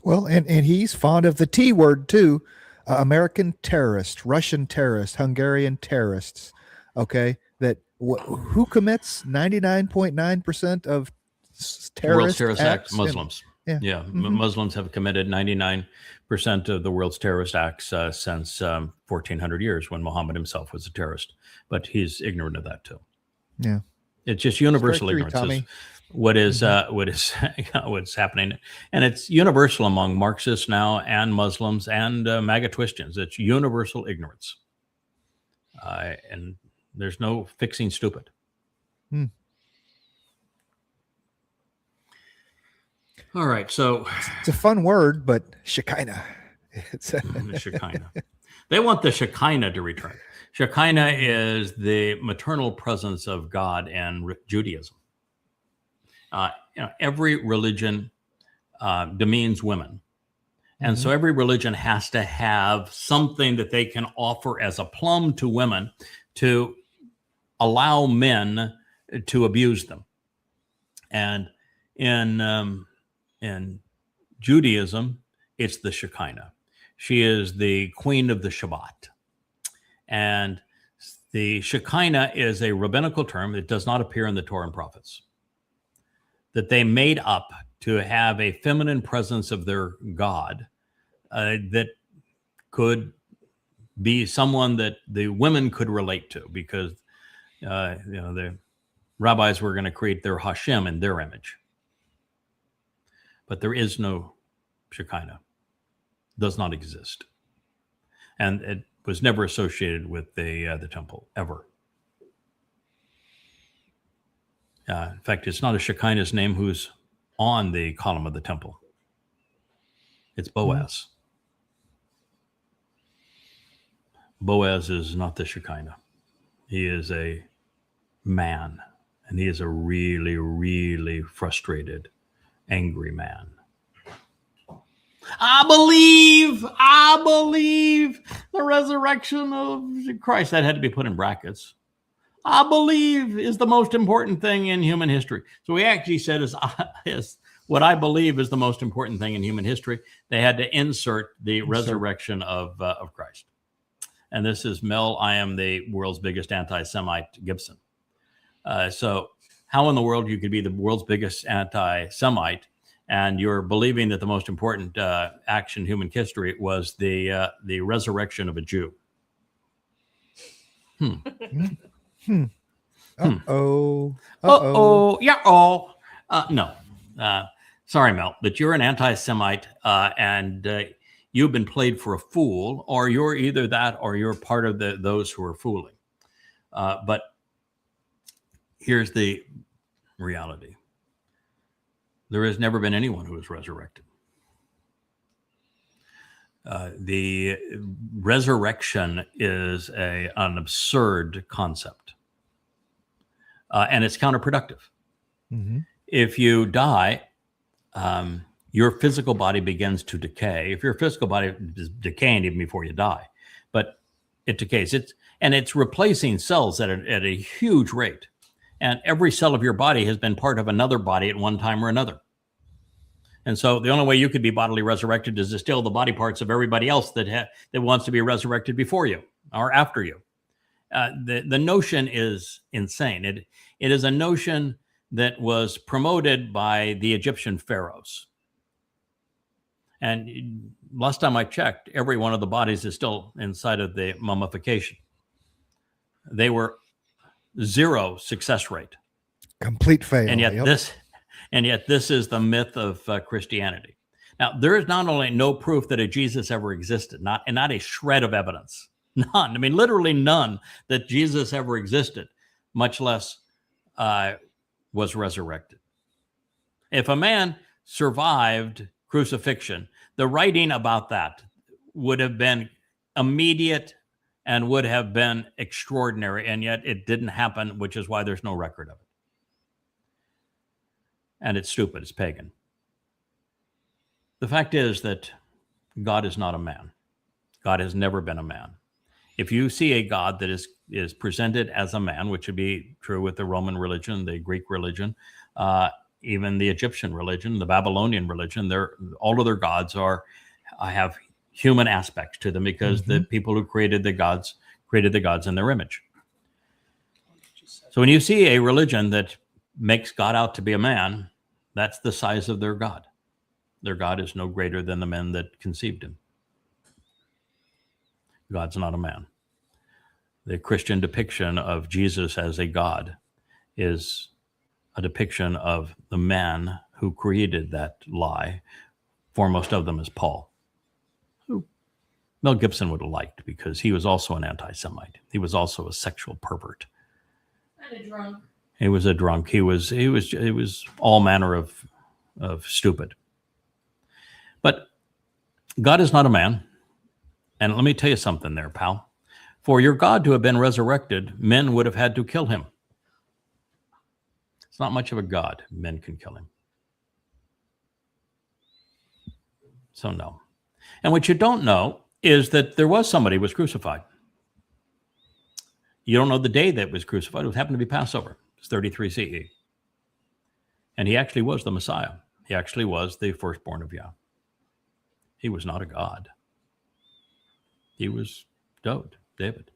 Well, and he's fond of the T word too. American terrorist, Russian terrorist, Hungarian terrorists. Okay, that who commits 99.9% of world's terrorist acts? Muslims. Yeah. Muslims have committed 99% of the world's terrorist acts since 1400 years, when Muhammad himself was a terrorist. But he's ignorant of that too. Yeah, it's just universal ignorance. What's happening, and it's universal among Marxists now and Muslims and MAGA Christians. It's universal ignorance, and there's no fixing stupid. All right, so it's a fun word, but Shekinah. It's Shekinah. They want the Shekinah to return. Shekinah is the maternal presence of God in Judaism. Every religion demeans women. And so every religion has to have something that they can offer as a plum to women to allow men to abuse them. And in Judaism, it's the Shekinah. She is the queen of the Shabbat. And the Shekinah is a rabbinical term. It does not appear in the Torah and prophets, that they made up to have a feminine presence of their God that could be someone that the women could relate to, because the rabbis were going to create their Hashem in their image. But there is no Shekinah. Does not exist. And it was never associated with the temple, ever. In fact, it's not a Shekinah's name who's on the column of the temple. It's Boaz. Boaz is not the Shekinah. He is a man, and he is a really, really frustrated, angry man. I believe the resurrection of Christ. That had to be put in brackets. I believe is the most important thing in human history. So he actually said is what I believe is the most important thing in human history. They had to insert the resurrection of Christ. And this is Mel, I am the world's biggest anti-Semite, Gibson. So how in the world you could be the world's biggest anti-Semite and you're believing that the most important action in human history was the resurrection of a Jew? Uh-oh. No. Sorry, Mel, but you're an anti-Semite and you've been played for a fool, or you're either that or you're part of those who are fooling. But here's the reality. There has never been anyone who was resurrected. The resurrection is an absurd concept. And it's counterproductive. Mm-hmm. If you die, your physical body begins to decay. If your physical body is decaying even before you die, but it decays. It's replacing cells at a huge rate. And every cell of your body has been part of another body at one time or another. And so the only way you could be bodily resurrected is to steal the body parts of everybody else that wants to be resurrected before you or after you. The notion is insane. It is a notion that was promoted by the Egyptian pharaohs. And last time I checked, every one of the bodies is still inside of the mummification. They were 0 success rate. Complete fail. And yet And yet this is the myth of Christianity. Now, there is not only no proof that a Jesus ever existed, not a shred of evidence, none. I mean, literally none that Jesus ever existed, much less was resurrected. If a man survived crucifixion, the writing about that would have been immediate and would have been extraordinary, and yet it didn't happen, which is why there's no record of it. And it's stupid, it's pagan. The fact is that God is not a man. God has never been a man. If you see a God that is presented as a man, which would be true with the Roman religion, the Greek religion, even the Egyptian religion, the Babylonian religion, all of their gods have human aspects to them because the people who created the gods in their image. So when you see a religion that makes God out to be a man, that's the size of their God. Their God is no greater than the men that conceived him. God's not a man. The Christian depiction of Jesus as a God is a depiction of the man who created that lie. Foremost of them is Paul, who Mel Gibson would have liked because he was also an anti-Semite. He was also a sexual pervert. And a drunk. He was a drunk. He was all manner of stupid. But God is not a man. And let me tell you something there, pal. For your God to have been resurrected, men would have had to kill him. It's not much of a God. Men can kill him. So no. And what you don't know is that there was somebody who was crucified. You don't know the day that was crucified. It happened to be Passover. It's 33 CE. And he actually was the Messiah. He actually was the firstborn of Yah. He was not a God. He was David.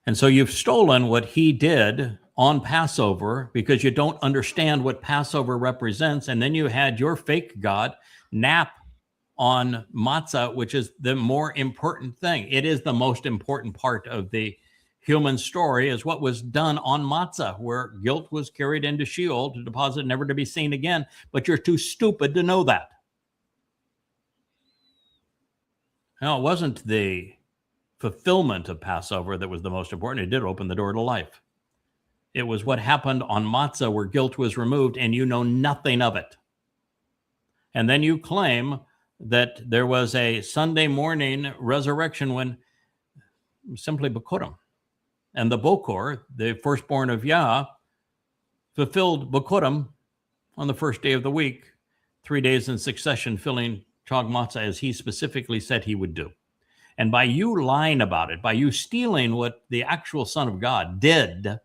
And so you've stolen what he did on Passover because you don't understand what Passover represents. And then you had your fake God nap on matzah, which is the more important thing. It is the most important part of the human story, is what was done on matzah, where guilt was carried into Sheol to deposit, never to be seen again. But you're too stupid to know that. Now, it wasn't the fulfillment of Passover that was the most important. It did open the door to life. It was what happened on matzah, where guilt was removed and you know nothing of it. And then you claim that there was a Sunday morning resurrection when simply Bikurim. And the Bokor, the firstborn of Yah, fulfilled Bikurim on the first day of the week, 3 days in succession, filling Chag Matzah as he specifically said he would do. And by you lying about it, by you stealing what the actual Son of God did,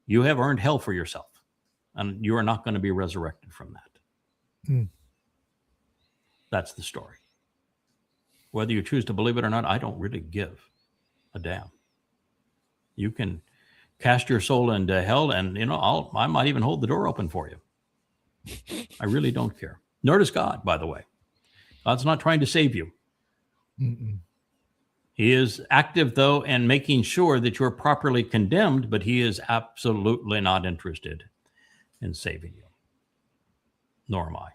you have earned hell for yourself. And you are not going to be resurrected from that. That's the story. Whether you choose to believe it or not, I don't really give a damn. You can cast your soul into hell, and I might even hold the door open for you. I really don't care. Nor does God, by the way. God's not trying to save you. He is active, though, in making sure that you're properly condemned, but he is absolutely not interested in saving you. Nor am I.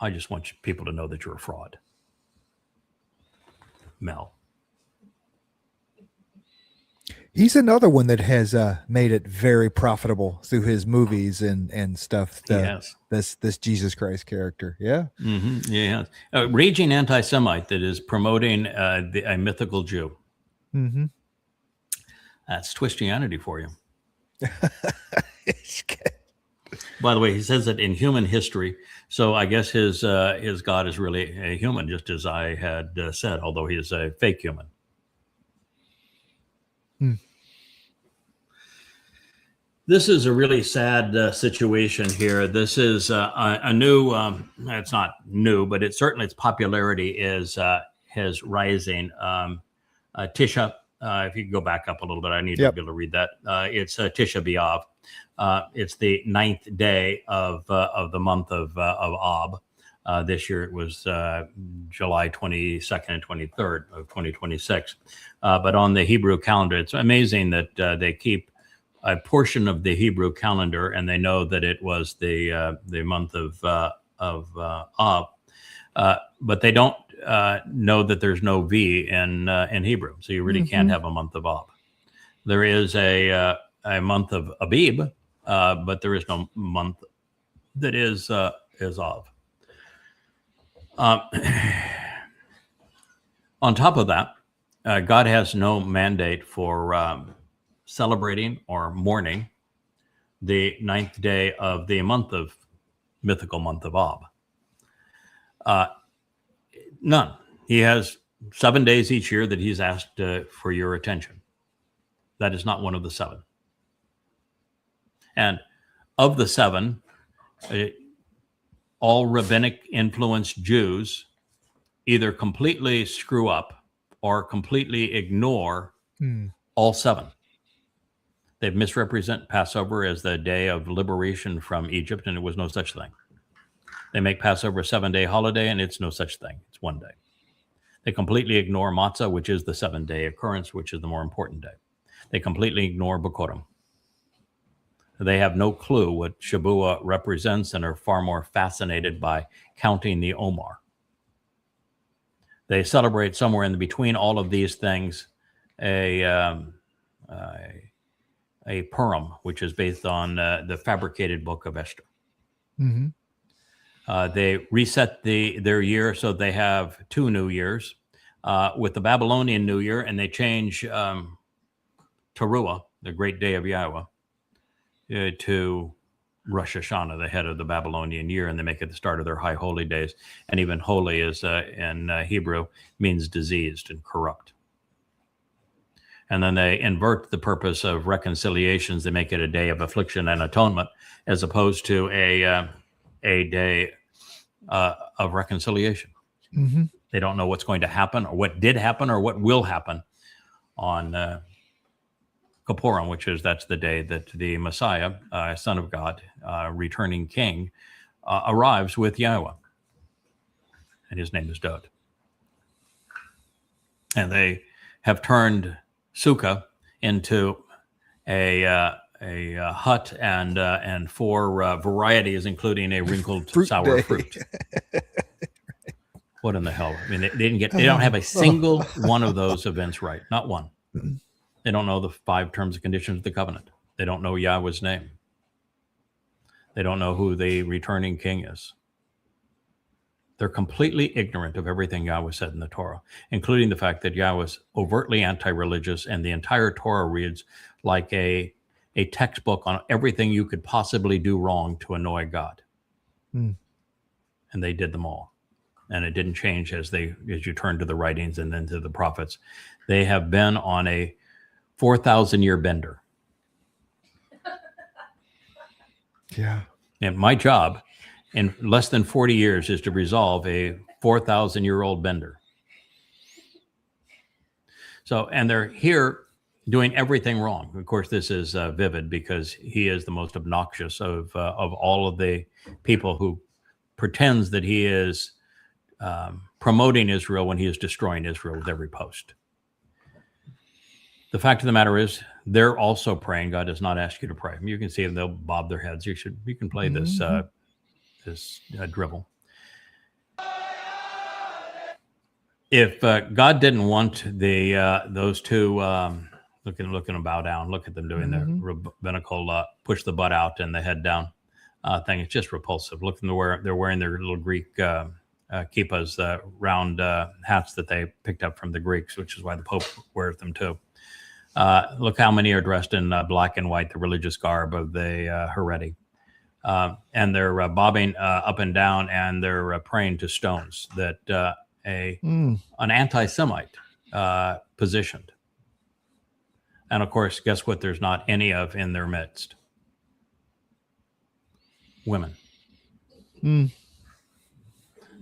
I just want people to know that you're a fraud. Mel. He's another one that has made it very profitable through his movies and stuff. Yes. This Jesus Christ character. Yeah. Mm-hmm. Yeah. Raging anti-Semite that is promoting a mythical Jew. Mm-hmm. That's Twistianity for you. By the way, he says that in human history. So I guess his God is really a human, just as I had said, although he is a fake human. This is a really sad situation here. This is a new, it's not new, but its popularity is rising. Tisha, if you could go back up a little bit, I need to be able to read that. It's Tisha B'Av. It's the 9th day of the month of Ab. This year it was July 22nd and 23rd of 2026. But on the Hebrew calendar, it's amazing that they keep a portion of the Hebrew calendar, and they know that it was the month of Av, but they don't know that there's no V in Hebrew, so you really can't have a month of Av. There is a month of Abib, but there is no month that is Av. On top of that, God has no mandate for celebrating or mourning the 9th day of the mythical month of Ab. None. He has 7 days each year that he's asked for your attention. That is not one of the 7. And of the 7, all rabbinic influenced Jews either completely screw up or completely ignore all 7. They misrepresent Passover as the day of liberation from Egypt, and it was no such thing. They make Passover a 7-day holiday, and it's no such thing. It's 1 day. They completely ignore Matzah, which is the 7-day occurrence, which is the more important day. They completely ignore Bokorim. They have no clue what Shabuah represents and are far more fascinated by counting the Omar. They celebrate somewhere in between all of these things a Purim, which is based on the fabricated book of Esther. They reset their year, so they have 2 new years with the Babylonian New Year, and they change Teruah, the great day of Yahweh, to Rosh Hashanah, the head of the Babylonian year, and they make it the start of their high holy days. And even holy is in Hebrew means diseased and corrupt. And then they invert the purpose of reconciliations. They make it a day of affliction and atonement, as opposed to a day of reconciliation. They don't know what's going to happen, or what did happen, or what will happen on Kippurim, that's the day that the Messiah, Son of God, returning King, arrives with Yahweh, and his name is Dod. And they have turned Sukkah into a hut and 4 varieties, including a wrinkled sour fruit. What in the hell? I mean, they don't have a single one of those events right. Not one. They don't know the 5 terms and conditions of the covenant. They don't know Yahweh's name. They don't know who the returning king is. They're completely ignorant of everything Yahweh said in the Torah, including the fact that Yahweh is overtly anti-religious, and the entire Torah reads like a textbook on everything you could possibly do wrong to annoy God. And they did them all. And it didn't change as you turn to the writings and then to the prophets. They have been on a 4,000-year bender. Yeah. And my job in less than 40 years is to resolve a 4,000-year-old bender. So, and they're here doing everything wrong. Of course, this is Vivid, because he is the most obnoxious of all of the people who pretends that he is promoting Israel when he is destroying Israel with every post. The fact of the matter is, they're also praying. God does not ask you to pray. You can see them; they'll bob their heads. You can play this drivel. If God didn't want those 2 looking to bow down, look at them doing the rabbinical push the butt out and the head down thing. It's just repulsive. Look at them, they're wearing their little Greek kippas, round hats that they picked up from the Greeks, which is why the Pope wears them too. Look how many are dressed in black and white, the religious garb of the Haredi. And they're bobbing up and down, and they're praying to stones that an anti-Semite positioned. And of course, guess what there's not any of in their midst? Women.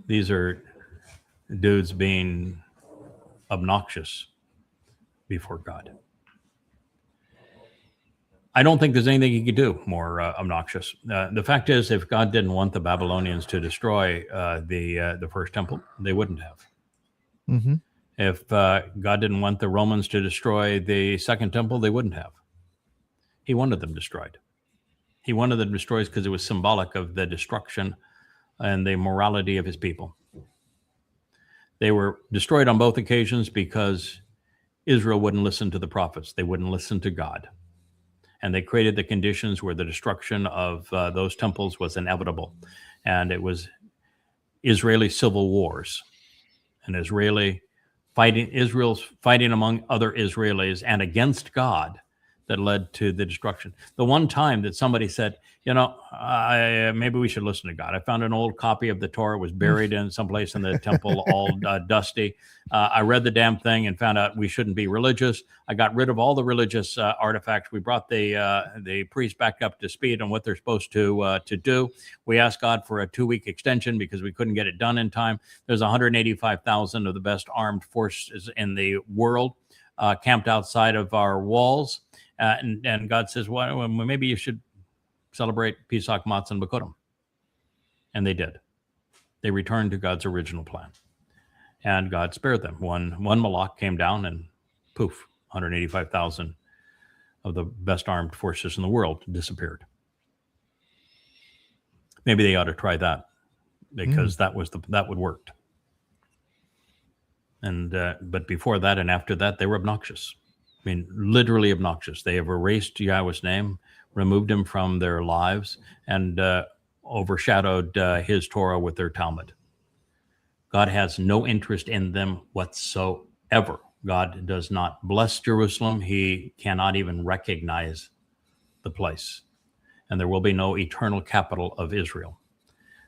These are dudes being obnoxious before God. I don't think there's anything he could do more obnoxious. The fact is, if God didn't want the Babylonians to destroy the first temple, they wouldn't have. If God didn't want the Romans to destroy the second temple, they wouldn't have. He wanted them destroyed. He wanted them destroyed because it was symbolic of the destruction and the morality of his people. They were destroyed on both occasions because Israel wouldn't listen to the prophets. They wouldn't listen to God. And they created the conditions where the destruction of those temples was inevitable. And it was Israeli civil wars and Israel's fighting among other Israelis and against God that led to the destruction. The one time that somebody said, maybe we should listen to God. I found an old copy of the Torah. It was buried in someplace in the temple, all dusty. I read the damn thing and found out we shouldn't be religious. I got rid of all the religious artifacts. We brought the priests back up to speed on what they're supposed to do. We asked God for a 2-week extension because we couldn't get it done in time. There's 185,000 of the best armed forces in the world camped outside of our walls. And God says, well, maybe you should celebrate Pesach, Matzah, and Bikurim. And they did. They returned to God's original plan. And God spared them. One Malach came down and poof, 185,000 of the best armed forces in the world disappeared. Maybe they ought to try that because that would work. And but before that and after that, they were obnoxious. I mean, literally obnoxious. They have erased Yahweh's name, removed him from their lives, and overshadowed his Torah with their Talmud. God has no interest in them whatsoever. God does not bless Jerusalem. He cannot even recognize the place. And there will be no eternal capital of Israel.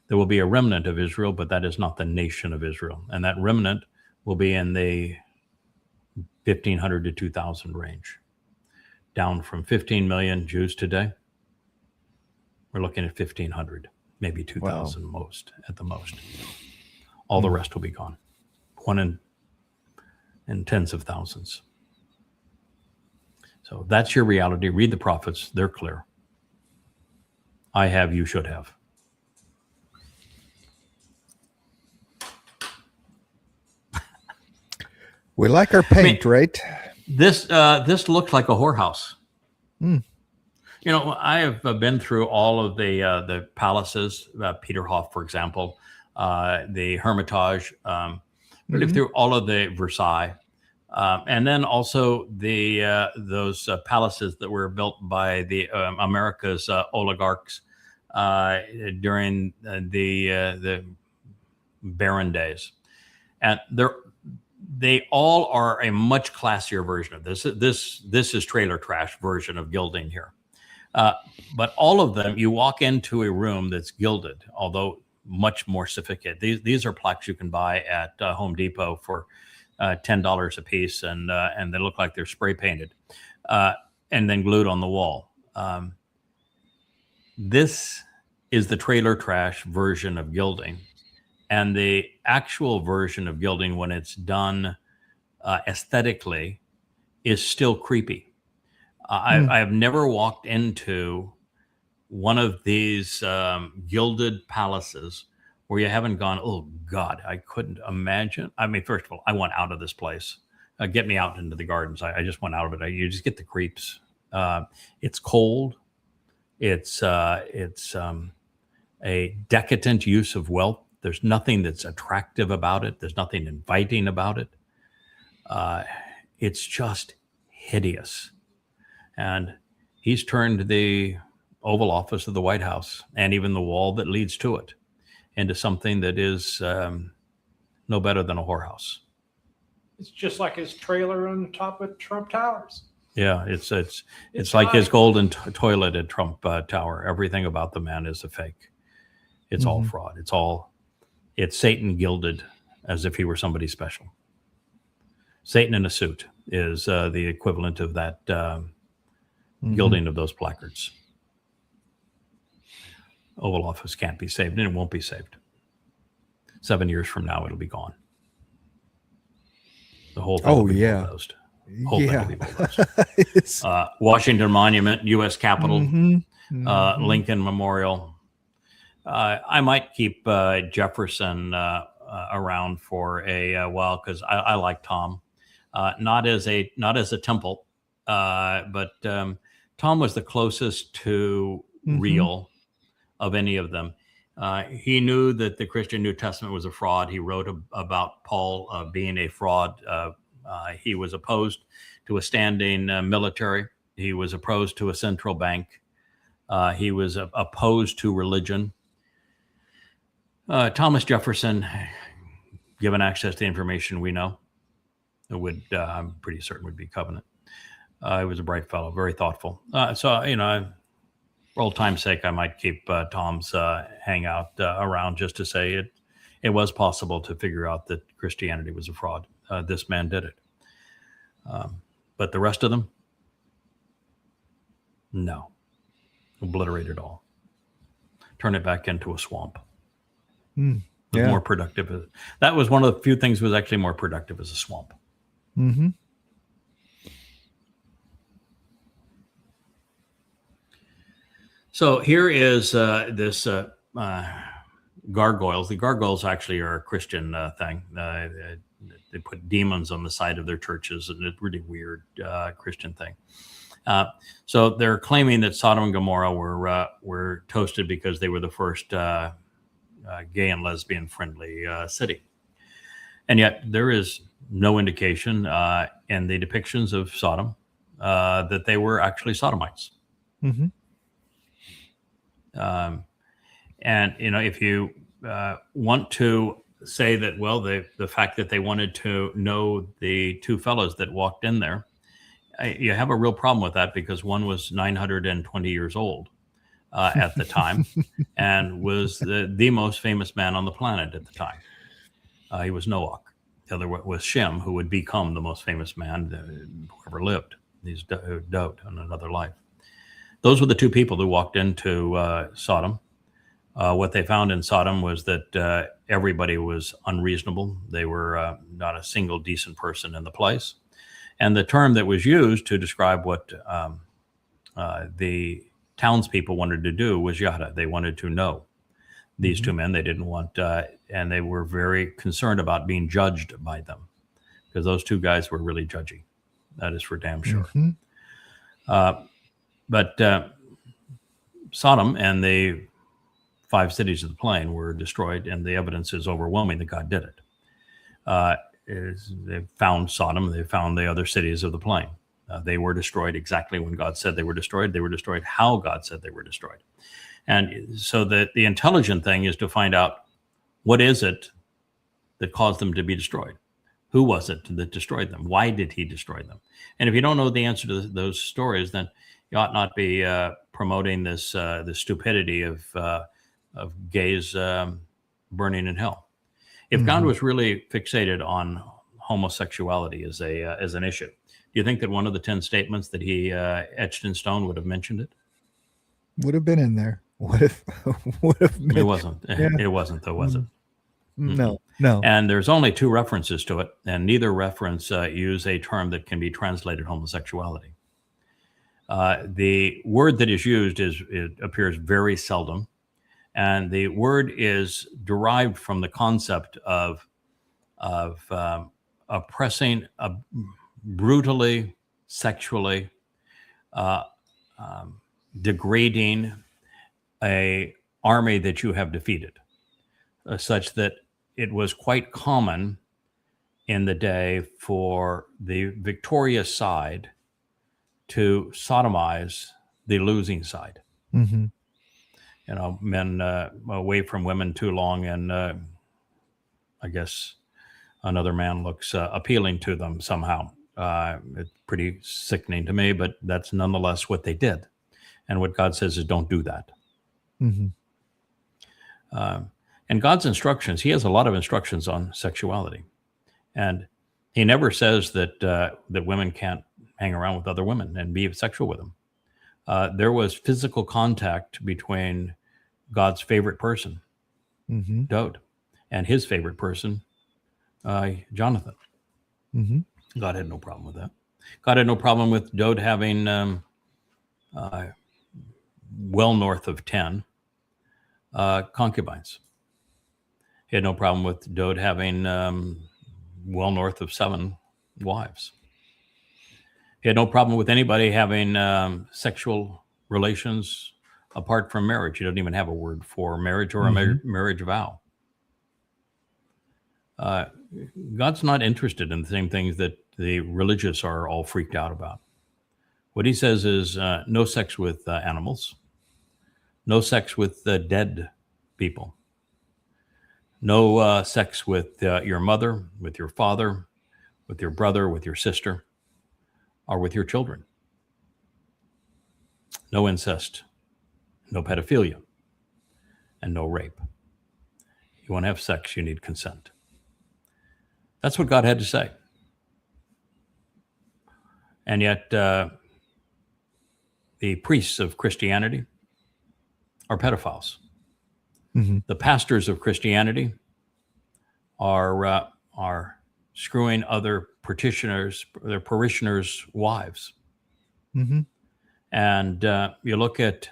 There will be a remnant of Israel, but that is not the nation of Israel. And that remnant will be in the 1,500 to 2,000 range, down from 15 million Jews today. We're looking at 1,500, maybe 2,000 at the most. All the rest will be gone. One in tens of thousands. So that's your reality. Read the prophets. They're clear. I have, you should have. We like our paint, right? This looks like a whorehouse. I have been through all of the palaces, Peterhof, for example, the Hermitage, lived through all of the Versailles, and then also those palaces that were built by the America's oligarchs during the Baron days, and they all are a much classier version of this. This is trailer trash version of gilding here. But all of them, you walk into a room that's gilded, although much more sophisticated. These are plaques you can buy at Home Depot for $10 a piece, and they look like they're spray painted and then glued on the wall. This is the trailer trash version of gilding. And the actual version of gilding, when it's done aesthetically, is still creepy. I have never walked into one of these gilded palaces where you haven't gone, oh, God, I couldn't imagine. I mean, first of all, I want out of this place. Get me out into the gardens. I just want out of it. You just get the creeps. It's cold. It's a decadent use of wealth. There's nothing that's attractive about it. There's nothing inviting about it. It's just hideous. And he's turned the Oval Office of the White House and even the wall that leads to it into something that is no better than a whorehouse. It's just like his trailer on top of Trump Towers. Yeah, it's like his golden toilet at Trump Tower. Everything about the man is a fake. It's all fraud. It's Satan gilded as if he were somebody special. Satan in a suit is the equivalent of that gilding of those placards. Oval Office can't be saved, and it won't be saved. 7 years from now, it'll be gone. The whole thing will be bulldozed. Washington Monument, U.S. Capitol, Lincoln Memorial. I might keep Jefferson around for a while because I like Tom, not as a temple, but Tom Tom was the closest to real of any of them. He knew that the Christian New Testament was a fraud. He wrote about Paul being a fraud. He was opposed to a standing military. He was opposed to a central bank. He was opposed to religion. Thomas Jefferson, given access to information we know, I'm pretty certain would be Covenant. He was a bright fellow, very thoughtful. So, for old time's sake, I might keep Tom's hangout around just to say it was possible to figure out that Christianity was a fraud. This man did it. But the rest of them, no. Obliterate it all. Turn it back into a swamp. Yeah. More productive. That was one of the few things was actually more productive as a swamp. Mm-hmm. So here is this gargoyles. The gargoyles actually are a Christian thing. They put demons on the side of their churches, and it's a really weird Christian thing. So they're claiming that Sodom and Gomorrah were toasted because they were the first gay and lesbian friendly city. And yet there is no indication in the depictions of Sodom that they were actually sodomites. Mm-hmm. And if you want to say that, well, the fact that they wanted to know the two fellows that walked in there, you have a real problem with that, because one was 920 years old at the time and was the most famous man on the planet at the time. He was Noach. The other was Shem, who would become the most famous man who ever lived. He's died in another life. Those were the two people who walked into Sodom. What they found in Sodom was that everybody was unreasonable. They were not a single decent person in the place. And the term that was used to describe what the townspeople wanted to do was yada. They wanted to know these two men. They didn't want, and they were very concerned about being judged by them, because those two guys were really judgy. That is for damn sure. But Sodom and the 5 cities of the plain were destroyed, and the evidence is overwhelming that God did it. They found Sodom, they found the other cities of the plain. They were destroyed exactly when God said they were destroyed. They were destroyed how God said they were destroyed. And so the intelligent thing is to find out, what is it that caused them to be destroyed? Who was it that destroyed them? Why did he destroy them? And if you don't know the answer to those stories, then you ought not be promoting this the stupidity of gays burning in hell. If God was really fixated on homosexuality as an issue, do you think that one of the 10 statements that he etched in stone would have mentioned it? Would have been in there. Would have been. It wasn't. Yeah. It wasn't, though, was it? No. And there's only 2 references to it, and neither reference use a term that can be translated homosexuality. The word that is used it appears very seldom, and the word is derived from the concept of oppressing, brutally, sexually, degrading a army that you have defeated, such that it was quite common in the day for the victorious side to sodomize the losing side. Mm-hmm. Men away from women too long, and I guess another man looks appealing to them somehow. It's pretty sickening to me, but that's nonetheless what they did. And what God says is, don't do that. Mm-hmm. And God's instructions, he has a lot of instructions on sexuality. And he never says that women can't hang around with other women and be sexual with them. There was physical contact between God's favorite person, Dode, and his favorite person, Jonathan. Mm-hmm. God had no problem with that. God had no problem with Dode having well north of 10 concubines. He had no problem with Dode having well north of 7 wives. He had no problem with anybody having sexual relations apart from marriage. He doesn't even have a word for marriage or a marriage vow. God's not interested in the same things that the religious are all freaked out about. What he says is no sex with animals, no sex with dead people, no sex with your mother, with your father, with your brother, with your sister, or with your children. No incest, no pedophilia, and no rape. You want to have sex, you need consent. That's what God had to say. And yet, the priests of Christianity are pedophiles. The pastors of Christianity are screwing other their parishioners' wives. And you look at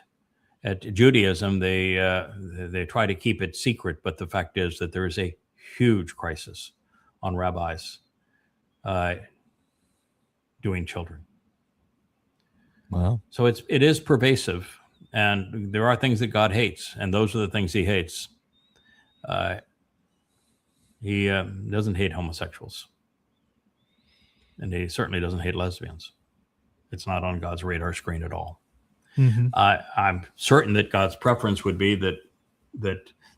Judaism, they try to keep it secret, but the fact is that there is a huge crisis on rabbis doing children. Wow. So it is pervasive, and there are things that God hates, and those are the things he hates. He doesn't hate homosexuals, and he certainly doesn't hate lesbians. It's not on God's radar screen at all. I'm certain that God's preference would be that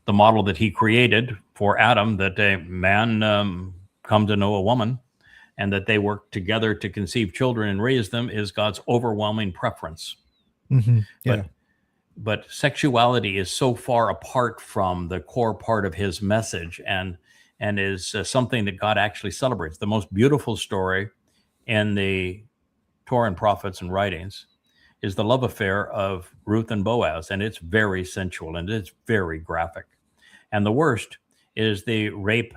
the model that he created for Adam, that a man come to know a woman and that they work together to conceive children and raise them, is God's overwhelming preference. Yeah. But sexuality is so far apart from the core part of his message, and is something that God actually celebrates. The most beautiful story in the Torah and prophets and writings is the love affair of Ruth and Boaz, and it's very sensual and it's very graphic. And the worst is the rape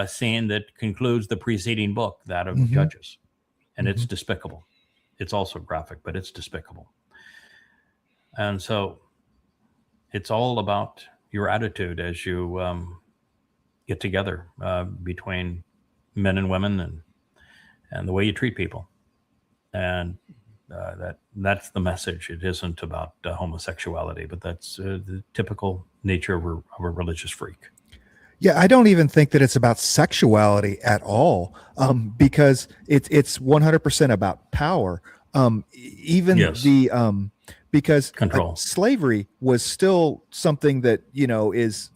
scene that concludes the preceding book, that of Judges, and it's despicable. It's also graphic, but it's despicable. And so it's all about your attitude as you get together between men and women, and the way you treat people. And that's the message. It isn't about homosexuality, but that's the typical nature of a religious freak. Yeah, I don't even think that it's about sexuality at all, because it's 100% about power. Because control. Slavery was still something that is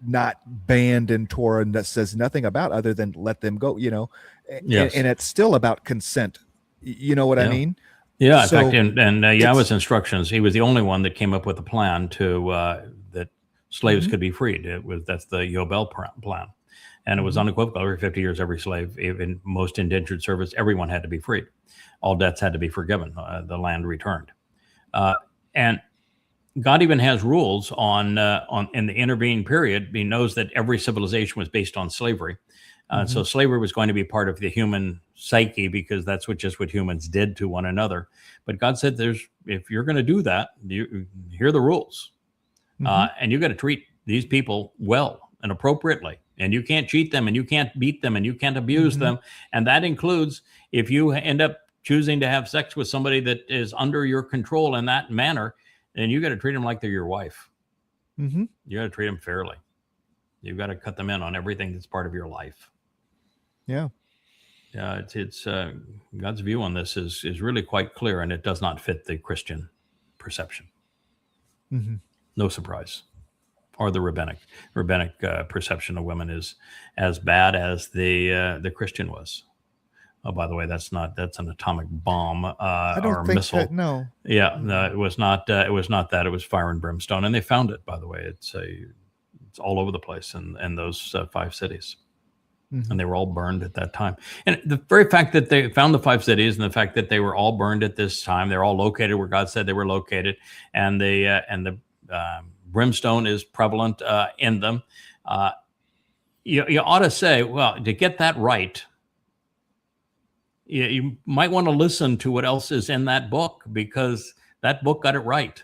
not banned in Torah, and that says nothing about other than let them go. Yes. And it's still about consent. You know what I mean? Yeah, So in fact, in Yahweh's instructions, he was the only one that came up with a plan to that slaves could be freed. That's the Yobel plan, and it was unequivocal. Every 50 years, every slave, even most indentured service, everyone had to be freed. All debts had to be forgiven. The land returned, and God even has rules on in the intervening period. He knows that every civilization was based on slavery. So slavery was going to be part of the human psyche, because that's what humans did to one another. But God said, if you're going to do that, here are the rules. And you got to treat these people well and appropriately. And you can't cheat them, and you can't beat them, and you can't abuse them. And that includes if you end up choosing to have sex with somebody that is under your control in that manner, then you got to treat them like they're your wife. You got to treat them fairly. You've got to cut them in on everything that's part of your life. Yeah. Yeah, it's God's view on this is really quite clear, and it does not fit the Christian perception. No surprise. Or the rabbinic perception of women is as bad as the Christian was. Oh, by the way, that's an atomic bomb I don't or think missile. that, no. Yeah, no, it was not. It was not that. It was fire and brimstone, and they found it. By the way, it's all over the place in those 5 cities. And they were all burned at that time. And the very fact that they found the 5 cities, and the fact that they were all burned at this time, they're all located where God said they were located, and the brimstone is prevalent in them. You ought to say, well, to get that right, you might want to listen to what else is in that book, because that book got it right.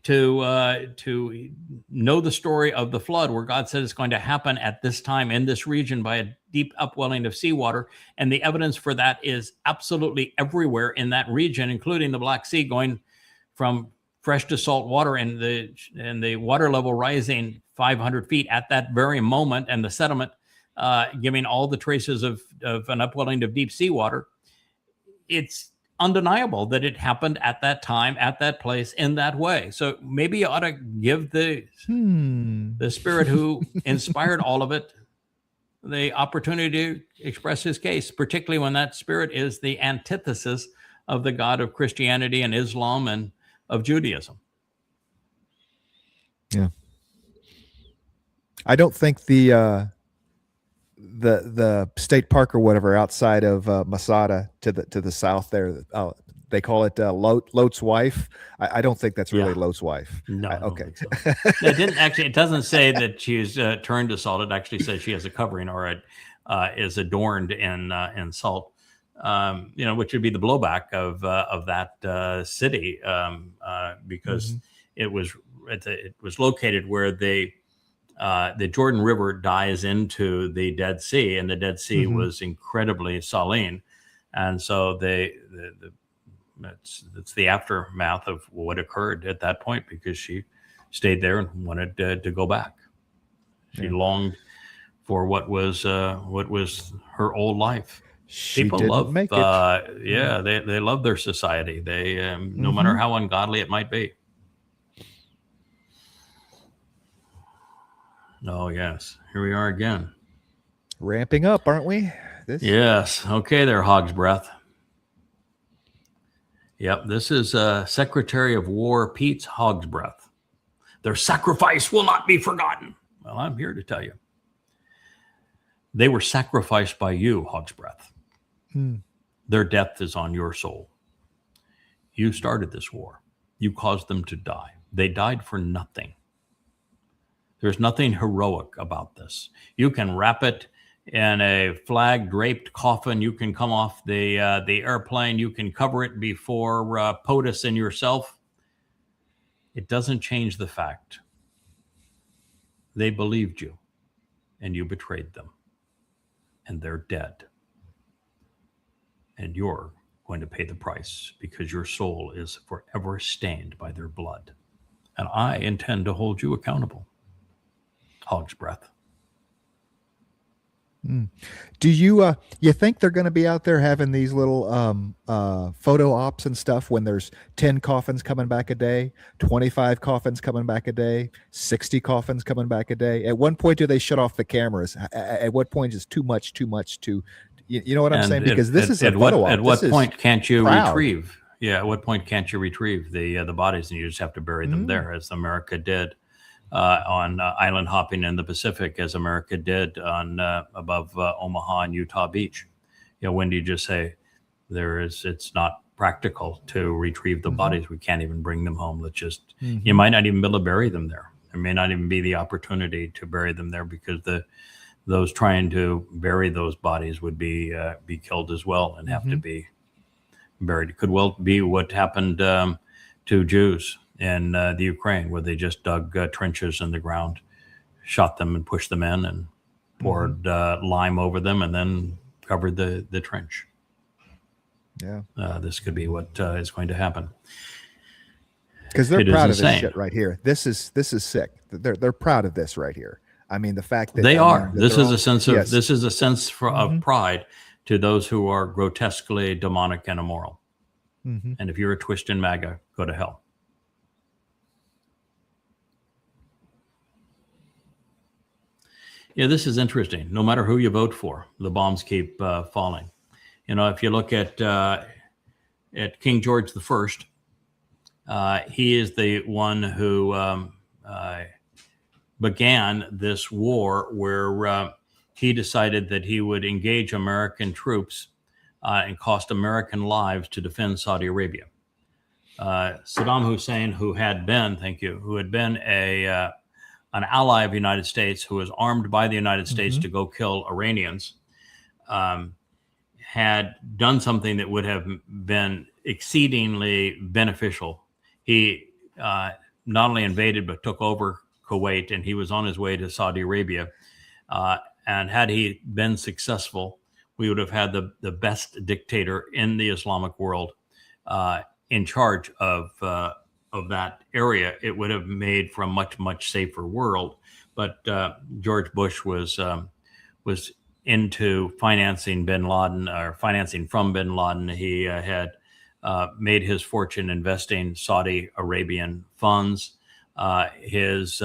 to know the story of the flood, where God said it's going to happen at this time in this region by a deep upwelling of seawater, and the evidence for that is absolutely everywhere in that region, including the Black Sea, going from fresh to salt water, and the water level rising 500 feet at that very moment, and the sediment giving all the traces of an upwelling of deep seawater. It's undeniable that it happened at that time, at that place, in that way. So maybe you ought to give the spirit who inspired all of it the opportunity to express his case, particularly when that spirit is the antithesis of the God of Christianity and Islam and of Judaism. Yeah. I don't think the state park or whatever outside of Masada to the south there, they call it Lot's wife. I don't think that's really Lot's wife. No. Okay. So. It didn't actually. It doesn't say that she's turned to salt. It actually says she has a covering, or it is adorned in salt. Which would be the blowback of that city, because it was located where the Jordan River dies into the Dead Sea, and the Dead Sea was incredibly saline, and so it's the aftermath of what occurred at that point, because she stayed there and wanted to go back. She longed for what was her old life. People love make it. They love their society. They no matter how ungodly it might be. Oh yes, here we are again. Ramping up, aren't we? Yes. Okay there, Hog's Breath. Yep, this is Secretary of War Pete's Hog's Breath. Their sacrifice will not be forgotten. Well, I'm here to tell you. They were sacrificed by you, Hog's Breath. Their death is on your soul. You started this war. You caused them to die. They died for nothing. There's nothing heroic about this. You can wrap it in a flag-draped coffin. You can come off the airplane. You can cover it before POTUS and yourself. It doesn't change the fact. They believed you, and you betrayed them. And they're dead. And you're going to pay the price, because your soul is forever stained by their blood. And I intend to hold you accountable. Hog's Breath. Do you think they're going to be out there having these little photo ops and stuff when there's 10 coffins coming back a day, 25 coffins coming back a day, 60 coffins coming back a day? At one point, do they shut off the cameras? At what point is too much to, you know what I'm saying? Because this is a photo op. At what point can't you retrieve? Yeah, at what point can't you retrieve the bodies, and you just have to bury them there, as America did on island hopping in the Pacific, as America did on above Omaha and Utah Beach. When do you just say it's not practical to retrieve the bodies? We can't even bring them home. Let's just, you might not even be able to bury them there. There may not even be the opportunity to bury them there, because those trying to bury those bodies would be killed as well and have to be buried. It could well be what happened to Jews in the Ukraine, where they just dug trenches in the ground, shot them and pushed them in, and poured lime over them, and then covered the trench. Yeah, this could be what is going to happen. Because they're proud of this shit right here. This is sick. They're proud of this right here. I mean, the fact that they are. This is a sense of yes. This is a sense of pride to those who are grotesquely demonic and immoral. And if you're a twist in MAGA, go to hell. Yeah, this is interesting. No matter who you vote for, the bombs keep falling. If you look at King George I, he is the one who began this war, where he decided that he would engage American troops and cost American lives to defend Saudi Arabia. Saddam Hussein, who had been an ally of the United States, who was armed by the United States to go kill Iranians, had done something that would have been exceedingly beneficial. He not only invaded but took over Kuwait, and he was on his way to Saudi Arabia. And had he been successful, we would have had the best dictator in the Islamic world in charge of that area. It would have made for a much safer world. But George Bush was into financing bin Laden, or financing from bin Laden. He had made his fortune investing Saudi Arabian funds. His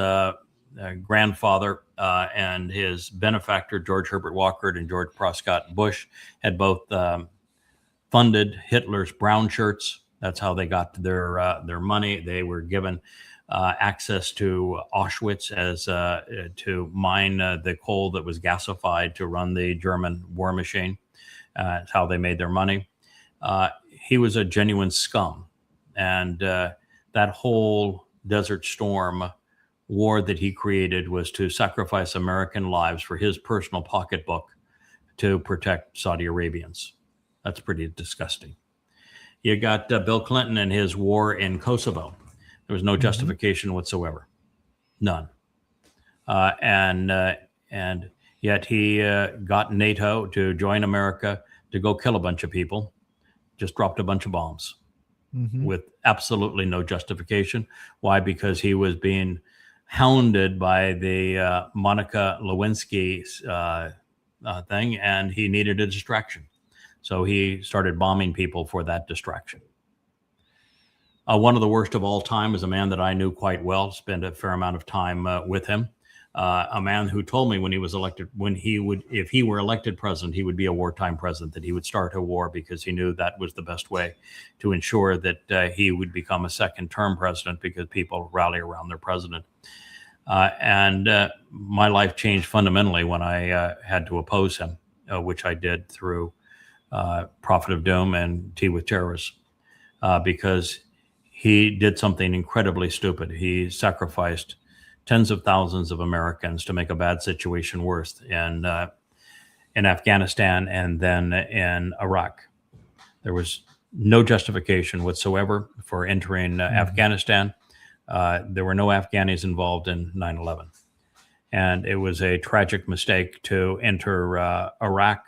grandfather and his benefactor, George Herbert Walker and George Prescott Bush, had both funded Hitler's brown shirts. That's how they got their money. They were given access to Auschwitz as to mine the coal that was gasified to run the German war machine. That's how they made their money. He was a genuine scum, and that whole Desert Storm war that he created was to sacrifice American lives for his personal pocketbook to protect Saudi Arabians. That's pretty disgusting. You got Bill Clinton and his war in Kosovo. There was no justification whatsoever, none. And yet he got NATO to join America to go kill a bunch of people, just dropped a bunch of bombs with absolutely no justification. Why? Because he was being hounded by the Monica Lewinsky thing, and he needed a distraction. So he started bombing people for that distraction. One of the worst of all time is a man that I knew quite well, spent a fair amount of time with him. A man who told me when he was elected, if he were elected president, he would be a wartime president, that he would start a war because he knew that was the best way to ensure that he would become a second-term president, because people rally around their president. And my life changed fundamentally when I had to oppose him, which I did through Prophet of Doom and Tea with Terrorists, because he did something incredibly stupid. He sacrificed tens of thousands of Americans to make a bad situation worse in Afghanistan and then in Iraq. There was no justification whatsoever for entering Afghanistan. There were no Afghanis involved in 9/11. And it was a tragic mistake to enter Iraq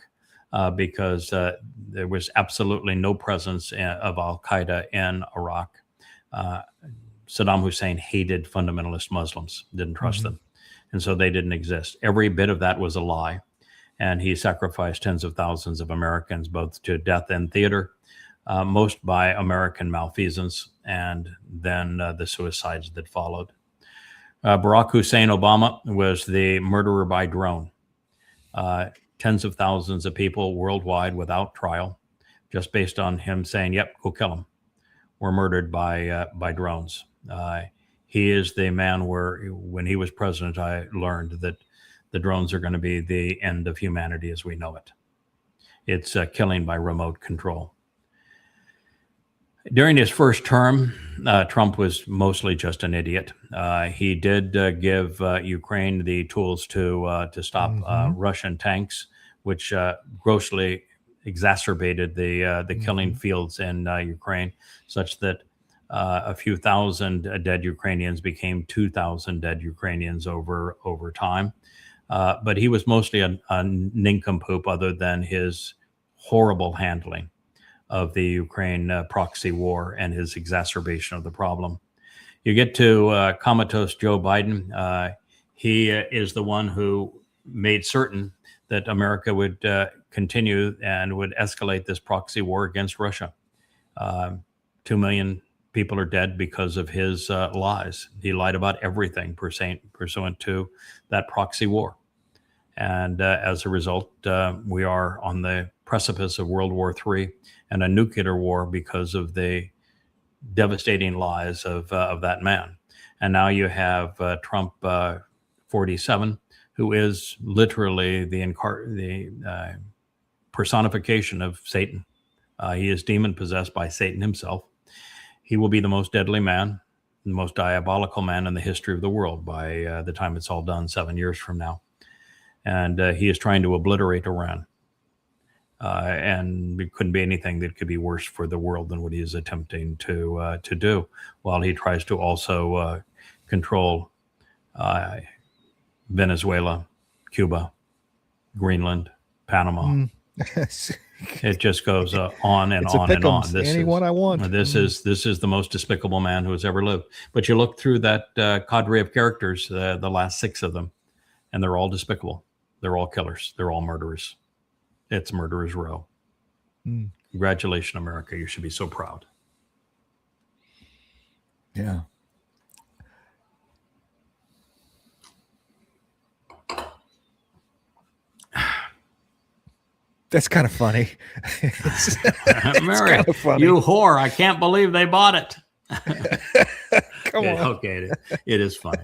because there was absolutely no presence of Al-Qaeda in Iraq. Saddam Hussein hated fundamentalist Muslims, didn't trust them. And so they didn't exist. Every bit of that was a lie. And he sacrificed tens of thousands of Americans, both to death in theater, most by American malfeasance, and then the suicides that followed. Barack Hussein Obama was the murderer by drone. Tens of thousands of people worldwide without trial, just based on him saying, yep, go kill him, were murdered by drones. He is the man where, when he was president, I learned that the drones are going to be the end of humanity as we know it. It's killing by remote control. During his first term, Trump was mostly just an idiot. He did give Ukraine the tools to stop Russian tanks, which grossly exacerbated the killing fields in Ukraine, such that a few thousand dead Ukrainians became 2,000 dead Ukrainians over time. But he was mostly a nincompoop, other than his horrible handling of the Ukraine proxy war and his exacerbation of the problem. You get to comatose Joe Biden. He is the one who made certain that America would continue and would escalate this proxy war against Russia. 2 million people are dead because of his lies. He lied about everything pursuant to that proxy war. And as a result, we are on the precipice of World War III and a nuclear war because of the devastating lies of that man. And now you have Trump 47, who is literally the personification of Satan. He is demon possessed by Satan himself. He will be the most deadly man, the most diabolical man in the history of the world by the time it's all done 7 years from now. And he is trying to obliterate Iran. And it couldn't be anything that could be worse for the world than what he is attempting to do, while he tries to also control Venezuela, Cuba, Greenland, Panama. It just goes on and It's a on and on. pick'ems. Anyone I want. This is the most despicable man who has ever lived. But you look through that cadre of characters, the last 6 of them, and they're all despicable. They're all killers. They're all murderers. It's murderers row. Congratulations, America. You should be so proud. Yeah. That's kind of funny. Mary, kinda funny. you whore. I can't believe they bought it. Come on. Okay, it is funny.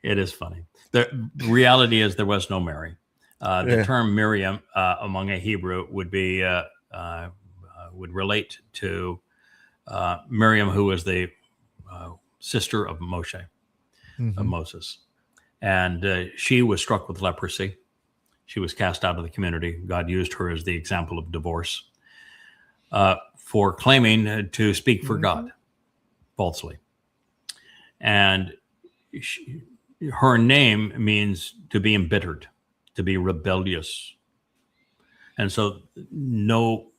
It is funny. The reality is there was no Mary. The term Miriam among a Hebrew would be would relate to Miriam, who was the sister of Moshe, of Moses, and she was struck with leprosy. She was cast out of the community. God used her as the example of divorce for claiming to speak for God falsely. And her name means to be embittered, to be rebellious. And so no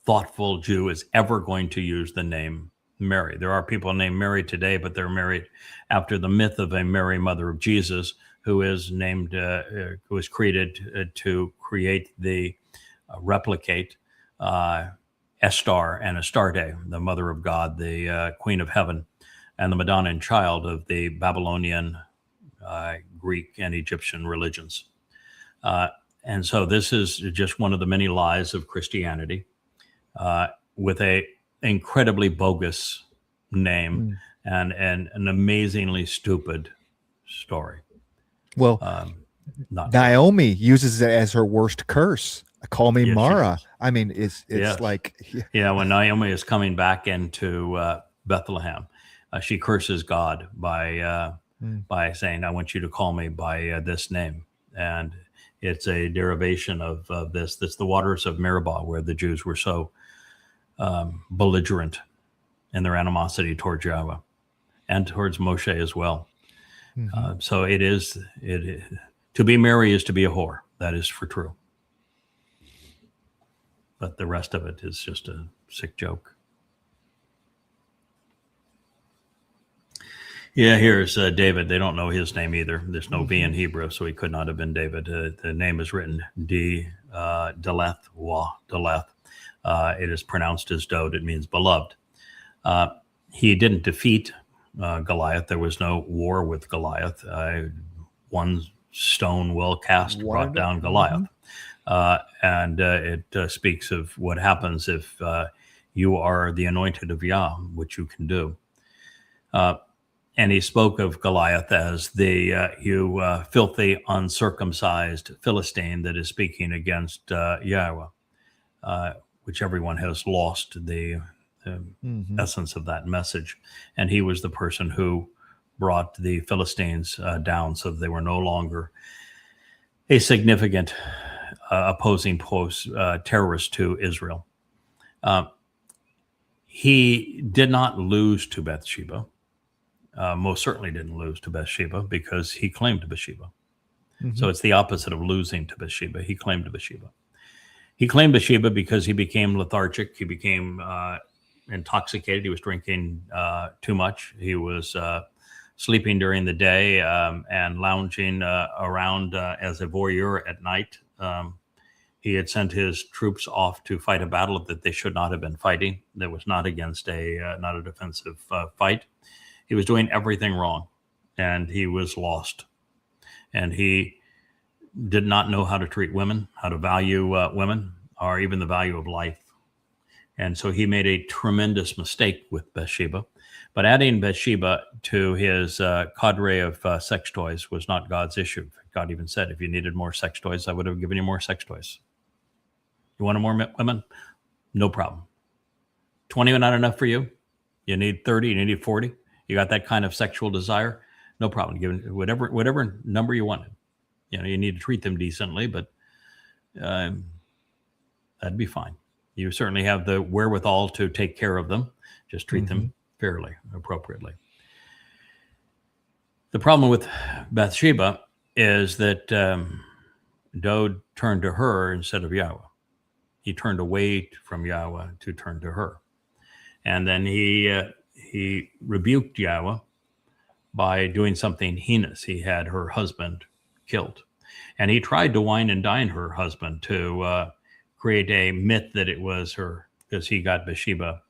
thoughtful Jew is ever going to use the name Mary. There are people named Mary today, but they're married after the myth of a Mary, mother of Jesus, who is named, who was created to create replicate Estar and Astarte, the mother of God, the queen of heaven, and the Madonnan child of the Babylonian, Greek, and Egyptian religions. And so this is just one of the many lies of Christianity, with a incredibly bogus name and an amazingly stupid story. Well, Naomi uses it as her worst curse. Call me Mara. I mean, it's like... Yeah, when Naomi is coming back into Bethlehem, she curses God by saying, I want you to call me by this name. And it's a derivation of this. That's the waters of Meribah, where the Jews were so belligerent in their animosity towards Yahweh and towards Moshe as well. So it is to be Mary is to be a whore. That is for true. But the rest of it is just a sick joke. Yeah, here's David. They don't know his name either. There's no V in Hebrew, so he could not have been David. The name is written Deleth. It is pronounced as Dode. It means beloved. He didn't defeat Goliath. There was no war with Goliath. One stone well cast brought down Goliath. And it speaks of what happens if you are the anointed of Yah, which you can do. And he spoke of Goliath as you filthy, uncircumcised Philistine that is speaking against Yahweh, which everyone has lost the essence of that message. And he was the person who brought the Philistines down, so that they were no longer a significant opposing terrorist to Israel. He did not lose to Bathsheba. Most certainly didn't lose to Bathsheba, because he claimed Bathsheba. So it's the opposite of losing to Bathsheba. He claimed Bathsheba. He claimed Bathsheba because he became lethargic. He became intoxicated. He was drinking too much. He was sleeping during the day and lounging around as a voyeur at night. He had sent his troops off to fight a battle that they should not have been fighting. That was not against not a defensive fight. He was doing everything wrong, and he was lost. And he did not know how to treat women, how to value women, or even the value of life. And so he made a tremendous mistake with Bathsheba. But adding Bathsheba to his cadre of sex toys was not God's issue. God even said, if you needed more sex toys, I would have given you more sex toys. You wanted more women? No problem. 20 not enough for you? You need 30, you need 40? You got that kind of sexual desire? No problem. Give whatever number you wanted. You know, you need to treat them decently, but that'd be fine. You certainly have the wherewithal to take care of them. Just treat them fairly, appropriately. The problem with Bathsheba is that Dode turned to her instead of Yahweh. He turned away from Yahweh to turn to her. And then he rebuked Yahweh by doing something heinous. He had her husband killed. And he tried to wine and dine her husband to create a myth that it was her, because he got Bathsheba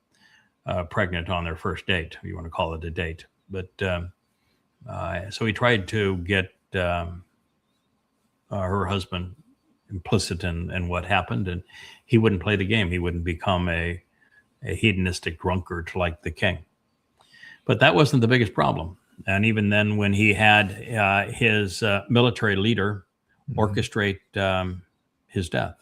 pregnant on their first date, if you want to call it a date. But so he tried to get her husband implicit in what happened, and he wouldn't play the game. He wouldn't become a hedonistic drunkard like the king. But that wasn't the biggest problem. And even then, when he had his military leader orchestrate his death,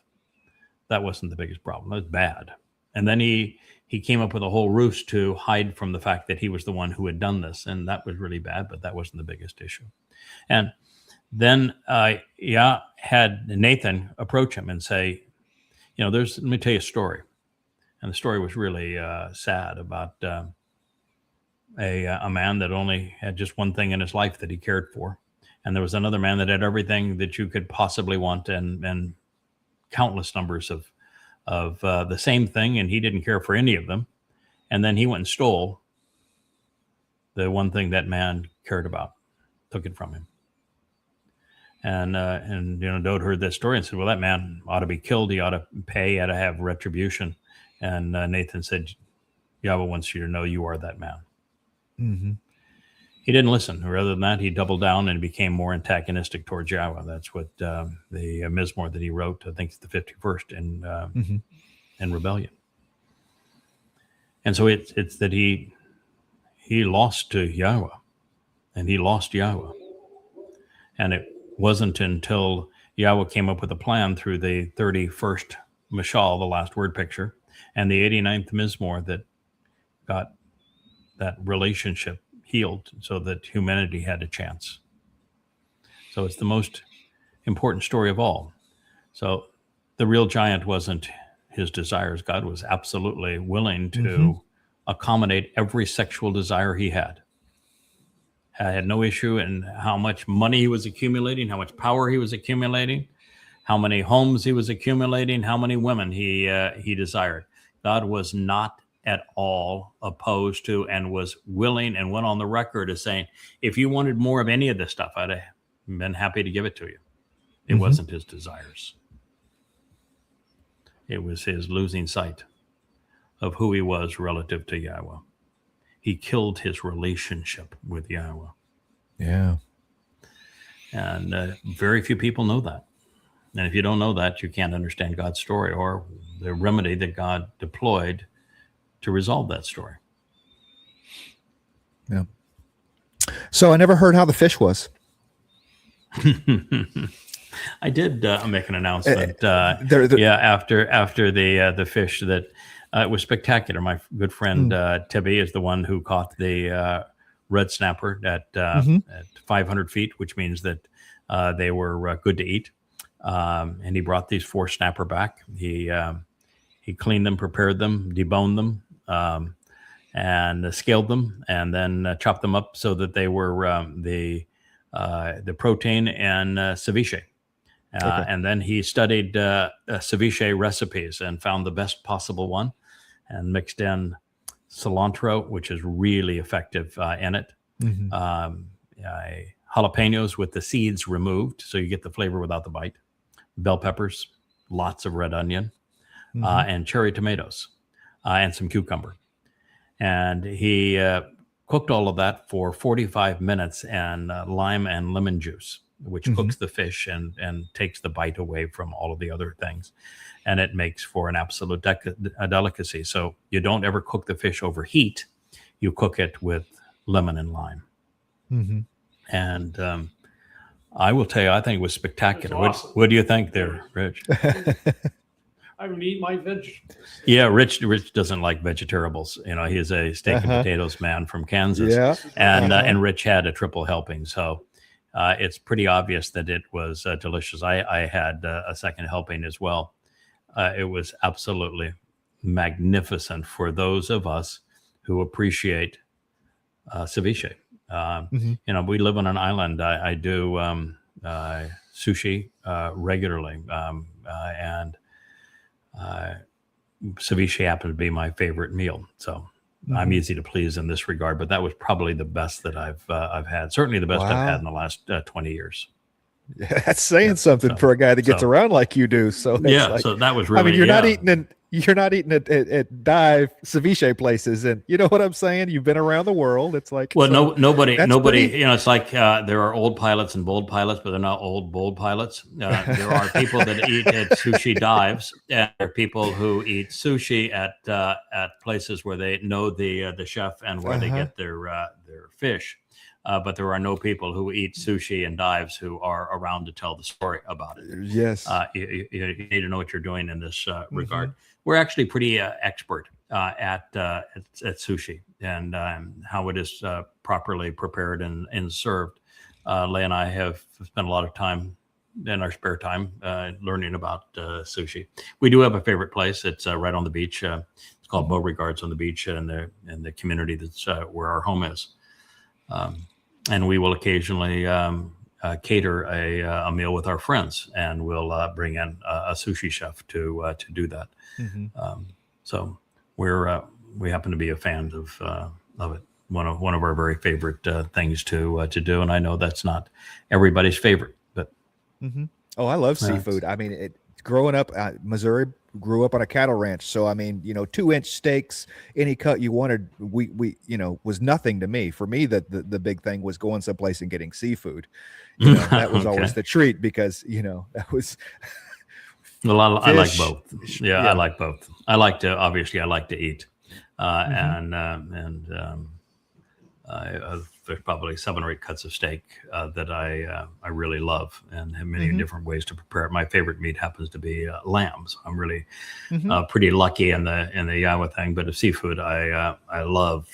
that wasn't the biggest problem. That was bad. And then he came up with a whole ruse to hide from the fact that he was the one who had done this. And that was really bad, but that wasn't the biggest issue. And then Yah had Nathan approach him and say, let me tell you a story. And the story was really sad about a man that only had just one thing in his life that he cared for. And there was another man that had everything that you could possibly want and countless numbers of the same thing, and he didn't care for any of them. And then he went and stole the one thing that man cared about, took it from him. And Dode heard this story and said, well, that man ought to be killed. He ought to pay, he ought to have retribution. And Nathan said, Yahweh wants you to know you are that man. Mm-hmm. He didn't listen. Rather than that, he doubled down and became more antagonistic towards Yahweh. That's what the Mizmor that he wrote, I think it's the 51st in Rebellion. And so it's that he lost to Yahweh, and he lost Yahweh. And it wasn't until Yahweh came up with a plan through the 31st Mashal, the last word picture, and the 89th Mizmor that got that relationship healed so that humanity had a chance. So it's the most important story of all. So the real giant wasn't his desires. God was absolutely willing to accommodate every sexual desire he had. I had no issue in how much money he was accumulating, how much power he was accumulating, how many homes he was accumulating, how many women he desired. God was not at all opposed to and was willing and went on the record as saying, if you wanted more of any of this stuff, I'd have been happy to give it to you. It wasn't his desires. It was his losing sight of who he was relative to Yahweh. He killed his relationship with Yahweh. Yeah. And very few people know that. And if you don't know that, you can't understand God's story or the remedy that God deployed to resolve that story. Yeah. So I never heard how the fish was. I did make an announcement. After the fish that it was spectacular. My good friend Tibby is the one who caught the red snapper at 500 feet, which means that they were good to eat. And he brought these 4 snapper back. He cleaned them, prepared them, deboned them, and scaled them, and then chopped them up so that they were the protein and ceviche. And then he studied ceviche recipes and found the best possible one and mixed in cilantro, which is really effective in it. Jalapenos with the seeds removed, so you get the flavor without the bite. Bell peppers, lots of red onion, and cherry tomatoes, and some cucumber. And he cooked all of that for 45 minutes in lime and lemon juice, which cooks the fish and takes the bite away from all of the other things. And it makes for an absolute delicacy. So you don't ever cook the fish over heat. You cook it with lemon and lime. And I will tell you, I think it was spectacular. Awesome. What do you think there, Rich? I would eat my vegetables. Yeah, Rich doesn't like vegetables. He's a steak and potatoes man from Kansas. Yeah. And Rich had a triple helping. So it's pretty obvious that it was delicious. I had a second helping as well. it was absolutely magnificent for those of us who appreciate ceviche. You know, we live on an island. I do sushi regularly, and ceviche happened to be my favorite meal. So I'm easy to please in this regard. But that was probably the best that I've had. Certainly the best I've had in the last 20 years. That's saying something for a guy that gets around like you do. So yeah, so that was really. I mean, you're not eating at dive ceviche places, and you know what I'm saying. You've been around the world. It's like, well, so nobody. Pretty... You know, it's like there are old pilots and bold pilots, but they're not old bold pilots. There are people that eat at sushi dives, and there are people who eat sushi at places where they know the chef and where they get their fish. But there are no people who eat sushi and dives who are around to tell the story about it. Yes. You need to know what you're doing in this regard. We're actually pretty expert at sushi and how it is properly prepared and served. Leigh and I have spent a lot of time in our spare time learning about sushi. We do have a favorite place. It's right on the beach. It's called Beauregards on the beach in the community that's where our home is. And we will occasionally cater a meal with our friends, and we'll bring in a sushi chef to do that. So we happen to be a fan of it. One of our very favorite things to do, and I know that's not everybody's favorite, but oh, I love seafood. I mean, growing up, Missouri. Grew up on a cattle ranch, so I mean, you know, 2-inch steaks, any cut you wanted, we you know, was nothing to me. For me, the big thing was going someplace and getting seafood. You know, that was always the treat, because you know that was. Well, I like both. Yeah, I like both. I like to eat, there's probably 7 or 8 cuts of steak that I really love, and have many different ways to prepare it. My favorite meat happens to be lamb. So I'm really pretty lucky in the Iowa thing. But of seafood, I love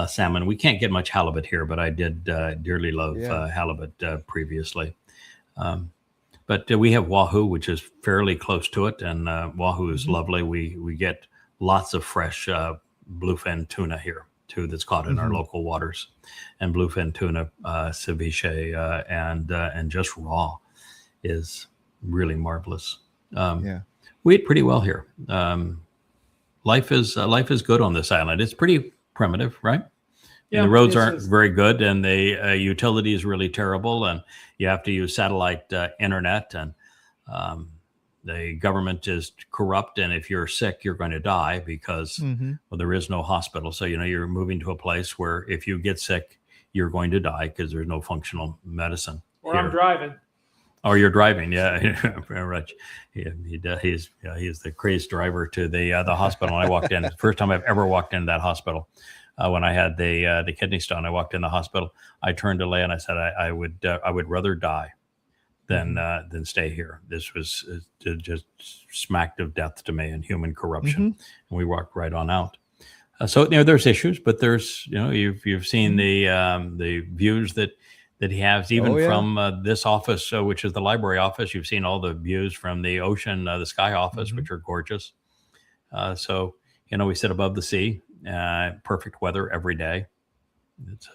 salmon. We can't get much halibut here, but I did dearly love halibut previously. But we have wahoo, which is fairly close to it, and wahoo is lovely. We get lots of fresh bluefin tuna here too, that's caught in our local waters, and bluefin tuna, ceviche, and just raw is really marvelous. We eat pretty well here. Life is good on this island. It's pretty primitive, right? Yeah, and the roads aren't very good, and the utility is really terrible, and you have to use satellite internet, and the government is corrupt, and if you're sick, you're going to die because well, there is no hospital. So, you know, you're moving to a place where if you get sick, you're going to die because there's no functional medicine. Or here. I'm driving. Or you're driving, yeah. Right. He's the crazed driver to the hospital. And I walked in, the first time I've ever walked into that hospital. When I had the kidney stone, I walked in the hospital. I turned to Leigh and I said, I would rather die than stay here. This was just smacked of death to me and human corruption. And we walked right on out. So, you know, there's issues, but there's, you know, you've seen the views that he has, even from this office, which is the library office. You've seen all the views from the ocean, the sky office, which are gorgeous. So, you know, we sit above the sea, perfect weather every day. It's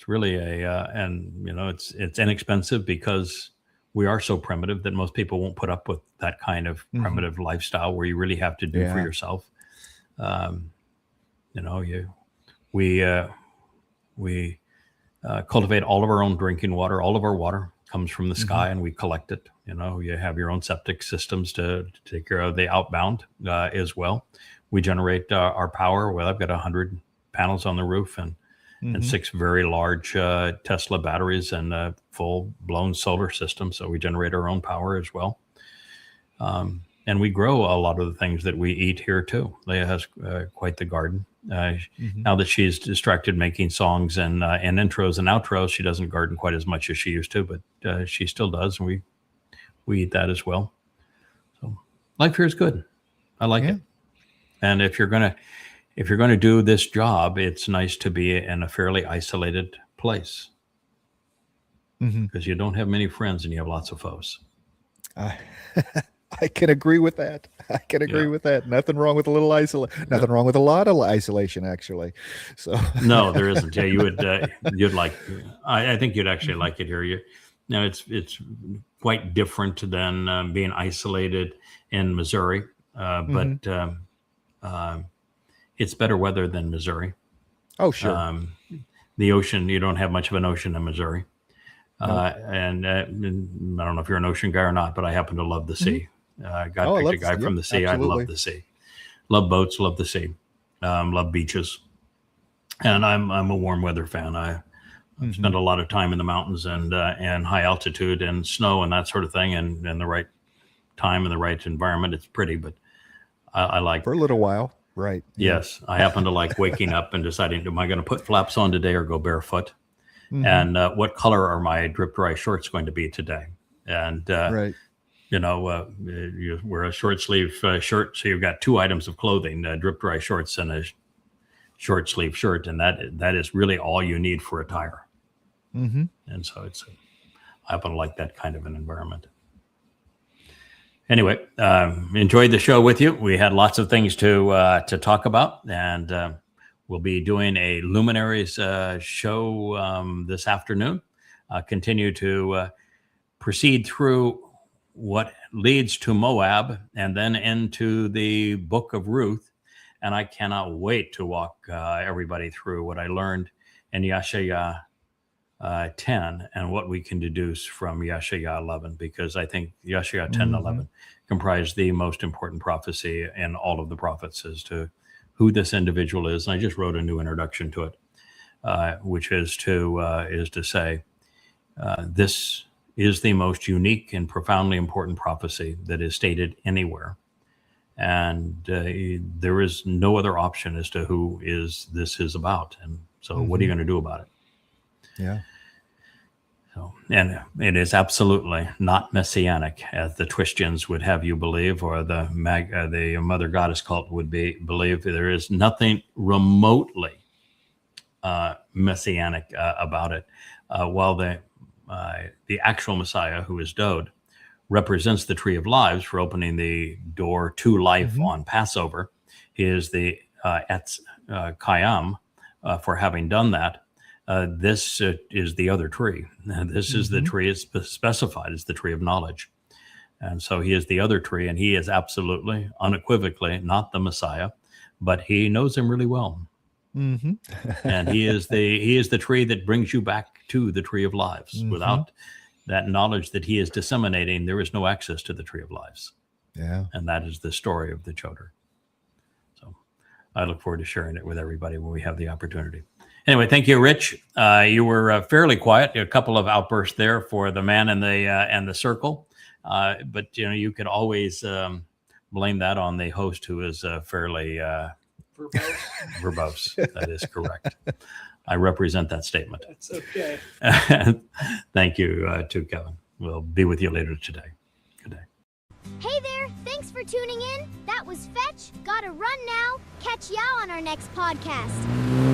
really and you know, it's inexpensive because we are so primitive that most people won't put up with that kind of primitive lifestyle where you really have to do for yourself. You know, we cultivate all of our own drinking water. All of our water comes from the sky, and we collect it. You know, you have your own septic systems to take care of the outbound as well. We generate our power. Well, I've got 100 panels on the roof and 6 very large Tesla batteries and a full-blown solar system. So we generate our own power as well. And we grow a lot of the things that we eat here too. Leah has quite the garden. Now that she's distracted making songs and intros and outros, she doesn't garden quite as much as she used to, but she still does. And we eat that as well. So life here is good. I like it. And if you're gonna do this job, it's nice to be in a fairly isolated place because you don't have many friends and you have lots of foes. I can agree with that. I can agree with that. Nothing wrong with a little isolation. Nothing wrong with a lot of isolation, actually. So No, there isn't. Yeah, you'd like. I think you'd actually like it here. It's quite different than being isolated in Missouri, but it's better weather than Missouri. Oh, sure. The ocean, you don't have much of an ocean in Missouri. And I don't know if you're an ocean guy or not, but I happen to love the sea. God picked a guy from the sea. Absolutely. I love the sea. Love boats, love the sea. Love beaches. And I'm a warm weather fan. I've spent a lot of time in the mountains and high altitude and snow and that sort of thing. And the right time and the right environment, it's pretty, but I like. For a little while. Right. Yes. I happen to like waking up and deciding, am I going to put flaps on today or go barefoot? And what color are my drip dry shorts going to be today? And, right. You wear a short sleeve shirt. So you've got two items of clothing, drip dry shorts and a short sleeve shirt. And that is really all you need for attire. And so I happen to like that kind of an environment. Anyway, enjoyed the show with you. We had lots of things to talk about, and we'll be doing a Luminaries show this afternoon. Continue to proceed through what leads to Moab and then into the book of Ruth. And I cannot wait to walk everybody through what I learned in Yeshaya 10 and what we can deduce from Yeshaya 11, because I think Yeshaya 10 and 11 comprise the most important prophecy in all of the prophets as to who this individual is. And I just wrote a new introduction to it, which is to say this is the most unique and profoundly important prophecy that is stated anywhere. And there is no other option as to who this is about. And so what are you going to do about it? Yeah. So, and it is absolutely not messianic, as the Twistians would have you believe, or the Mother Goddess cult would believe. There is nothing remotely messianic about it. While the actual Messiah, who is Dode, represents the tree of lives for opening the door to life on Passover, he is the Etz Kayam for having done that. This is the other tree. This is the tree is specified as the tree of knowledge. And so he is the other tree, and he is absolutely, unequivocally not the Messiah, but he knows him really well. And he is the tree that brings you back to the tree of lives. Without that knowledge that he is disseminating, there is no access to the tree of lives. Yeah. And that is the story of the Choder. So I look forward to sharing it with everybody when we have the opportunity. Anyway, thank you, Rich. You were fairly quiet. A couple of outbursts there for the man and the circle, but you could always blame that on the host, who is fairly verbose. That is correct. I represent that statement. That's okay. Thank you to Kevin. We'll be with you later today. Good day. Hey there, thanks for tuning in. That was Fetch. Gotta run now. Catch y'all on our next podcast.